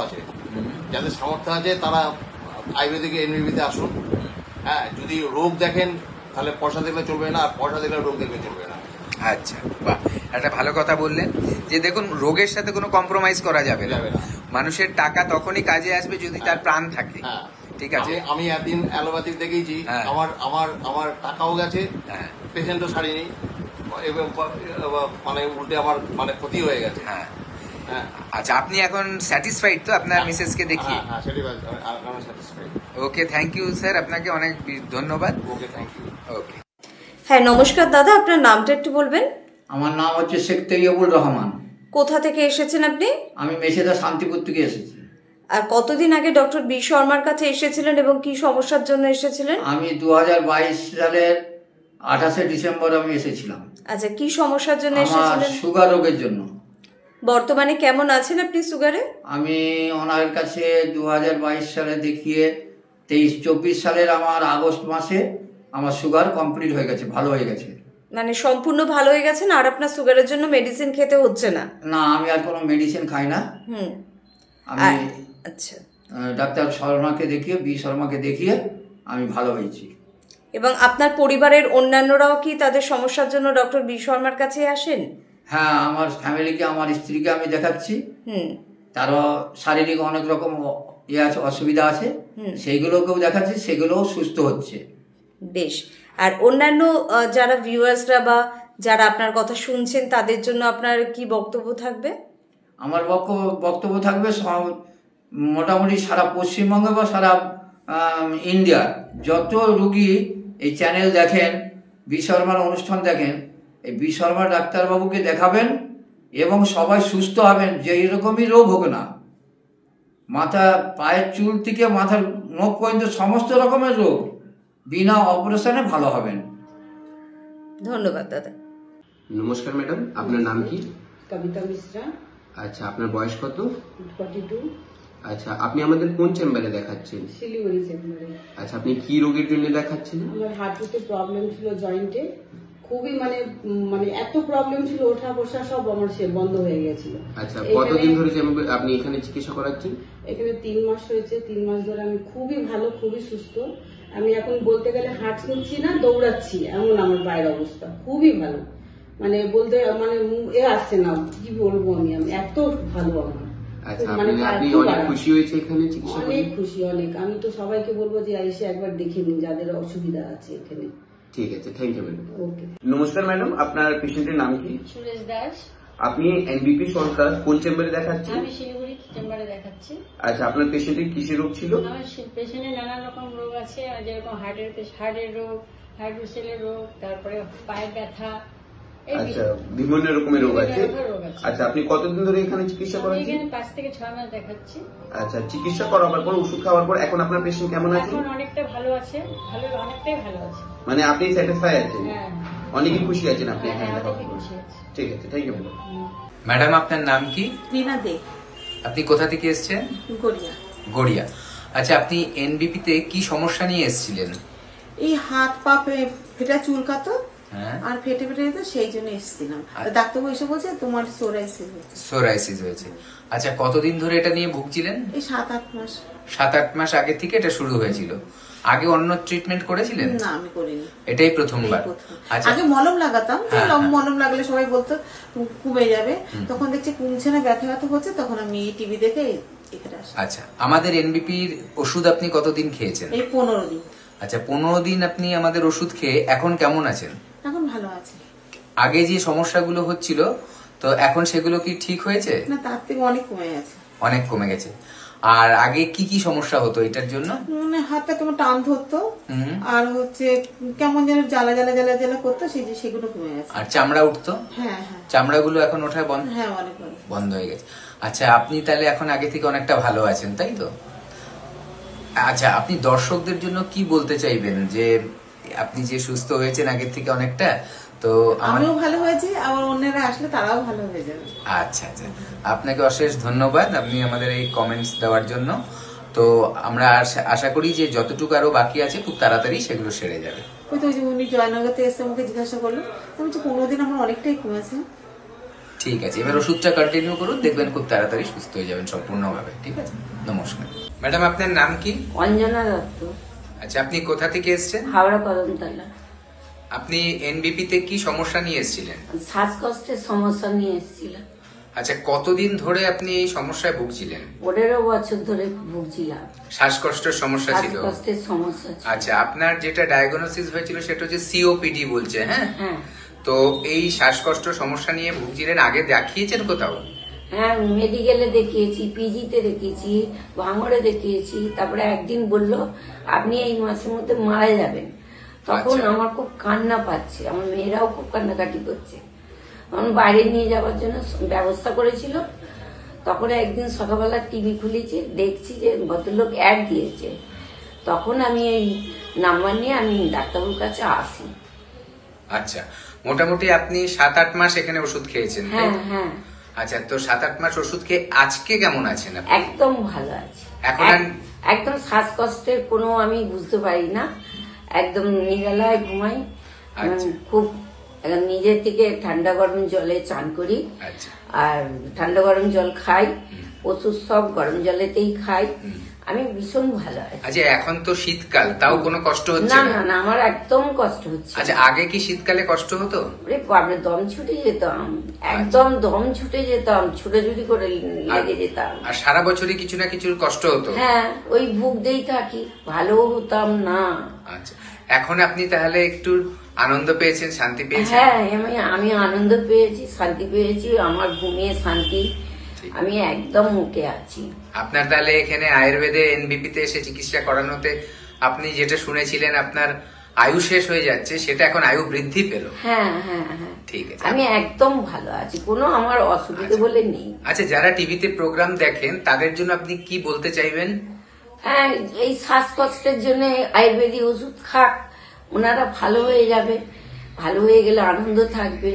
আছে তারা আয়ুর্বেদিকে এনবিপিতে আসুন। হ্যাঁ, যদি রোগ দেখেন তাহলে পয়সা দেখলে চলবে না, আর পয়সা দেখলে রোগ দেখলে চলবে না। আচ্ছা, বাহ, একটা ভালো কথা বললেন যে দেখুন, রোগের সাথে কোনো কম্প্রোমাইজ করা যাবে না। মানুষের টাকা তখনই কাজে আসবে যদি তার প্রাণ থাকে। ঠিক আছে, আমি একদিন অ্যালোপ্যাথিক দেখিয়েছি, আমার টাকাও গেছে, পেশেন্টও সারিনি, এবং মানে উল্টে আমার মানে ক্ষতি হয়ে গেছে। হ্যাঁ, আচ্ছা, আপনি এখন স্যাটিসফাইড তো আপনার মিসেসকে দেখিয়ে? ওকে, থ্যাংক ইউ স্যার, আপনাকে অনেক ধন্যবাদ। ওকে, থ্যাংক ইউ। ওকে। হ্যাঁ, নমস্কার দাদা, আপনার নামটা একটু বলবেন? আমার নাম হচ্ছে শেখ তৈয়বুর রহমান। কোথা থেকে এসেছেন আপনি? আমি মেছেদা শান্তিপুর থেকে এসেছি। আর কতদিন আগে ডক্টর বি শর্মার কাছে এসেছিলেন এবং কি সমস্যার জন্য এসেছিলেন? আমি 2022 সালের 28 ডিসেম্বর আমি এসেছিলাম। আচ্ছা, কি সমস্যার জন্য আমার এসেছিলেন? সুগার রোগের জন্য। বর্তমানে কেমন আছেন আপনি সুগারে? আমি ওনার কাছে 2022 সালে দেখিয়ে 23-24 সালের আমার আগস্ট মাসে আমার সুগার কমপ্লিট হয়ে গেছে, ভালো হয়ে গেছে। মানে সম্পূর্ণ ভালো হয়ে গেছেন, আর আপনার সুগারের জন্য মেডিসিন খেতে হচ্ছে না? না, আমি আর কোনো মেডিসিন খাই না। আমি আচ্ছা, ডাক্তার শর্মাকে দেখিয়ে, বি শর্মাকে দেখিয়ে আমি ভালো হয়েছি। এবং আপনার পরিবারের অন্যান্যরাও কি তাদের সমস্যার জন্য ডক্টর বি শর্মার কাছে আসেন? হ্যাঁ, আমার ফ্যামিলিকে, আমার স্ত্রীকে আমি দেখাচ্ছি। তারও শারীরিক অনেক রকম আছে, অসুবিধা আছে, সেইগুলোকেও দেখাচ্ছি, সেগুলোও সুস্থ হচ্ছে। বেশ। আর অন্যান্য যারা ভিউয়ার্সরা বা যারা আপনার কথা শুনছেন তাদের জন্য আপনার কি বক্তব্য থাকবে? আমার বক্তব্য থাকবে মোটামুটি সারা পশ্চিমবঙ্গে বা সারা ইন্ডিয়ার যত রুগী এই চ্যানেল দেখেন, বি শর্মার অনুষ্ঠান দেখেন, এই বি শর্মা ডাক্তারবাবুকে দেখাবেন এবং সবাই সুস্থ হবেন, যে এরকমই রোগ হোক না, মাথা পায়ের চুল থেকে মাথার নখ পর্যন্ত সমস্ত রকমের রোগ বিনা অপারেশনে ভালো হবেন। ধন্যবাদ দাদা। নমস্কার ম্যাডাম, আপনার নাম কি? কবিতা মিশ্রা। আচ্ছা, আপনার বয়স কত? 42। আচ্ছা, আপনি আমাদের কোন চেম্বারে দেখাচ্ছেন? শিলিগুড়ি চেম্বারে। আচ্ছা, আপনি কি রোগের জন্য দেখাচ্ছেন? আমার হাঁটুতে প্রবলেম ছিল, জয়েন্টে খুবই মানে এত প্রবলেম ছিল, ওঠা বসা সব আমার বন্ধ হয়ে গেছিল। আচ্ছা, কতদিন ধরে আপনি এখানে চিকিৎসা করাচ্ছেন? এখানে 3 মাস হয়েছে। 3 মাস ধরে আমি খুবই ভালো, খুবই সুস্থ। আমি এখন বলতে গেলে হাঁটছি না, দৌড়াচ্ছি, এমন আমার পায়ের অবস্থা খুবই ভালো। মানে বলতে মানে আসছে না, কি বলবো আমি এত ভালো আমার। আচ্ছা, আপনি অনেক খুশি হয়েছে এখানে চিকিৎসা করে? অনেক খুশি, অনেক। আমি তো সবাইকে বলবো যে এসে একবার দেখে নিন যাদের অসুবিধা আছে এখানে। ঠিক আছে, থ্যাংক ইউ ম্যাডাম। ওকে। নমস্কার ম্যাডাম, আপনার পেশেন্টের নাম কি? সুরেশ দাস। আপনি এনবিপি সরকার কোন চেম্বারে দেখাচ্ছেন? আমি শিলিগুড়ি চেম্বারে দেখাচ্ছি। আচ্ছা, আপনার পেশেন্টের কিসের রোগ ছিল? আমার পেশেন্টের নানান রকম রোগ আছে, যেরকম হার্টের রোগ, হাইড্রোসেলের রোগ, তারপরে পায়ের ব্যথা, আচ্ছা, বিভিন্ন রকমের রোগ আছে। আচ্ছা, আপনি কতদিন ধরে এখানে চিকিৎসা করাচ্ছেন? এখানে 5 থেকে 6 মাস দেখাচ্ছি। আচ্ছা, চিকিৎসা করাবার পর, ওষুধ খাওয়ার পর এখন আপনার পেশেন্ট কেমন আছে? এখন অনেকটা ভালো আছে, অনেকটাই ভালো আছে। মানে আপনি স্যাটিসফাই আছেন? হ্যাঁ, অনেকই খুশি আছেন আপনি এখানে হ্যাঁ, দেখার অনেকই পর? খুশি আছি। ঠিক আছে, থ্যাংক ইউ। ম্যাডাম আপনার নাম কি? রিনা দে, আপনি কোথা থেকে এসেছেন? গড়িয়া। গড়িয়া। আচ্ছা, আপনি এনবিপি তে কি সমস্যা নিয়ে এসেছিলেন? এই হাত পা ফেটা চুলকাতো হ্যাঁ, আর ফেটে যেত, সেই জন্য এসেছিলাম। ডাক্তারবাবু এসে বলছে তোমার সোরাইসিস হয়েছে। সোরাইসিস হয়েছে। আচ্ছা, কতদিন ধরে এটা নিয়ে ভুগছিলেন? এই 7-8 মাস। 7-8 মাস আগে থেকে এটা শুরু হয়েছিল। আগে অন্য ট্রিটমেন্ট করেছিলেন? না, আমি করিনি, এটাই প্রথমবার। আচ্ছা, আগে মলম লাগাতাম, মলম লাগলে সবাই বলতো কমে যাবে, তখন দেখছি কমছে না, ব্যথা ব্যথা হচ্ছে, তখন আমি টিভি দেখে এখানে আসি। আচ্ছা, আমাদের এনবিপির ওষুধ আপনি কতদিন খেয়েছেন? এই 15 দিন। আচ্ছা, 15 দিন আপনি আমাদের ওষুধ খেয়ে এখন কেমন আছেন? এখন ভালো আছে। আগে যে সমস্যাগুলো হচ্ছিল, তো এখন সেগুলো কি ঠিক হয়েছে? না, তার থেকে অনেক কমে গেছে। অনেক কমে গেছে। আর আগে কি কি সমস্যা হতো এটার জন্য? মানে হাতটা কেমন টান ধরতো, আর হচ্ছে কেমন যেন জ্বালা জ্বালা জ্বালা জ্বালা করতো, সেগুলো কমে গেছে। আর চামড়া উঠতো? হ্যাঁ হ্যাঁ, চামড়াগুলো এখন ওঠা বন্ধ? হ্যাঁ, অনেক বন্ধ হয়ে গেছে। আচ্ছা, আপনি তাহলে এখন আগে থেকে অনেকটা ভালো আছেন, তাই তো? আচ্ছা, আপনি দর্শকদের জন্য কি বলতে চাইবেন, যে আপনি যে সুস্থ হয়েছেন আগের থেকে অনেকটা, তো আমিও ভালো হয়েছি, আবার অন্যরা আসলে তারাও ভালো হয়ে যাবে। আচ্ছা আচ্ছা, আপনাকে অশেষ ধন্যবাদ আপনি আমাদের এই কমেন্টস দেওয়ার জন্য। তো আমরা আশা করি যে যতটুকু আরো বাকি আছে খুব তাড়াতাড়ি সেগুলো সেরে যাবে। ওই তো উনি জয়নগরতে এসে আমাকে জিজ্ঞাসা করলো, আমি বলছি 15 দিন আমার অনেকটাই কমেছে। ঠিক আছে, এবার ওষুধটা কন্টিনিউ করুন, দেখবেন খুব তাড়াতাড়ি সুস্থ হয়ে যাবেন সম্পূর্ণভাবে। ঠিক আছে, নমস্কার। ম্যাডাম আপনার নাম কি? অঞ্জনা দত্ত। আচ্ছা, আপনি কোথা থেকে এসেছেন? হাওড়া কদমতলা। আপনি এনবিপি তে কি সমস্যা নিয়ে এসেছিলেন? শ্বাসকষ্টের সমস্যা নিয়ে এসেছিলাম। আচ্ছা, কতদিন ধরে আপনি এই সমস্যায় ভুগছিলেন? 15 বছর ধরে ভুগছিলাম। শ্বাসকষ্টের সমস্যা ছিল? শ্বাসকষ্টের সমস্যা ছিল। আচ্ছা, আপনার যেটা ডায়াগনোসিস হয়েছিল সেটা হচ্ছে সিওপিডি বলছে, হ্যাঁ? হ্যাঁ। তো এই শ্বাসকষ্ট সমস্যা নিয়ে ভুগছিলেন, আগে দেখিয়েছেন কোথাও? হ্যাঁ, মেডিকেলে দেখিয়েছি, পিজিতে দেখিয়েছি, ভাঙড়ে দেখিয়েছি। তারপরে একদিন বললো আপনি এই মাসের মধ্যে মারা যাবেন। তখন আমার খুব কান্না পাচ্ছে, আমার মেয়েরাও খুব কান্নাকাটি করছে। আমার বাইরে নিয়ে যাওয়ার জন্য ব্যবস্থা করেছিল। তখন একদিন সকালবেলা টিভি খুলেছি, দেখছি যে ভদ্রলোক অ্যাড দিয়েছে। তখন আমি এই নাম্বার নিয়ে আমি ডাক্তারবাবুর কাছে আসি। আচ্ছা, মোটামুটি আপনি 7-8 মাস এখানে ওষুধ খেয়েছেন? হ্যাঁ হ্যাঁ। আচ্ছা, তো 7-8 মাস ওষুধ খেয়ে আজকে কেমন আছেন আপনি? একদম ভালো আছি। এখন একদম শ্বাসকষ্টের কোনো আমি বুঝতে পারি না, একদম নিরালায় ঘুমাই। খুব নিজের থেকে ঠান্ডা গরম জলে চান করি, আর ঠান্ডা গরম জল খাই, ওষুধ সব গরম জলেতেই খাই। আমি ভীষণ ভালো আছি। আচ্ছা, এখন তো শীতকাল, তাও কোনো কষ্ট হচ্ছে না? না? না না, আমার একদম কষ্ট হচ্ছে। আচ্ছা, আগে কি শীতকালে কষ্ট হতো? বাপরে, দম ছুটে যেতাম, একদম দম ছুটে যেতাম, ছুটাছুটি করে লেগে যেতাম। আর সারা বছরই কিছু না কিছু কষ্ট হতো? হ্যাঁ, ওই ভুগতেই থাকি, ভালো হতাম না। আচ্ছা, এখন আপনি তাহলে একটু আনন্দ পেয়েছেন, শান্তি পেয়েছেন? হ্যাঁ, আমি আনন্দ পেয়েছি, শান্তি পেয়েছি, আমার ঘুমিয়ে শান্তি, আমি একদম মুখে আছি। আপনার তাহলে এখানে আয়ুর্বেদে এনবিপি তে এসে চিকিৎসা করানোতে আপনি যেটা শুনেছিলেন আপনার আয়ু শেষ হয়ে যাচ্ছে, সেটা এখন আয়ু বৃদ্ধি পেল? হ্যাঁ হ্যাঁ হ্যাঁ, ঠিক আছে, আমি একদম ভালো আছি, কোনো আমার অসুবিধা বলে নেই। আচ্ছা, যারা টিভিতে প্রোগ্রাম দেখেন তাদের জন্য আপনি কি বলতে চাইবেন? হ্যাঁ, এই শ্বাসকষ্টের জন্য আয়ুর্বেদিক ওষুধ খাক, ওনারা ভালো হয়ে যাবে। ভালো হয়ে গেলে আনন্দ থাকবে।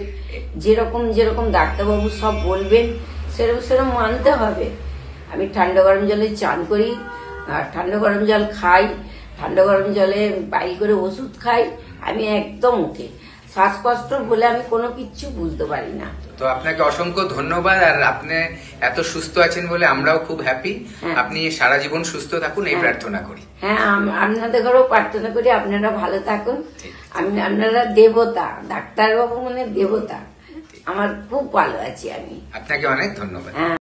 যেরকম যেরকম ডাক্তারবাবু সব বলবেন সেরকম সেরকম মানতে হবে। আমি ঠান্ডা গরম জলে চান করি, আর ঠান্ডা গরম জল খাই, ঠান্ডা গরম জলে বাইল করে ওষুধ খাই। আমি একদম ওকে। শ্বাসকষ্ট বলে আমি কোনো কিচ্ছু বুঝতে পারি না। তো আপনাকে অসংখ্য ধন্যবাদ, আর আপনি এত সুস্থ আছেন বলে আমরাও খুব হ্যাপি। আপনি সারা জীবন সুস্থ থাকুন, এই প্রার্থনা করি। হ্যাঁ, আপনাদের ঘরেও প্রার্থনা করি আপনারা ভালো থাকুন। আপনারা দেবতা, ডাক্তারবাবু মানে দেবতা। আমার খুব ভালো আছি আমি। আপনাকে অনেক ধন্যবাদ।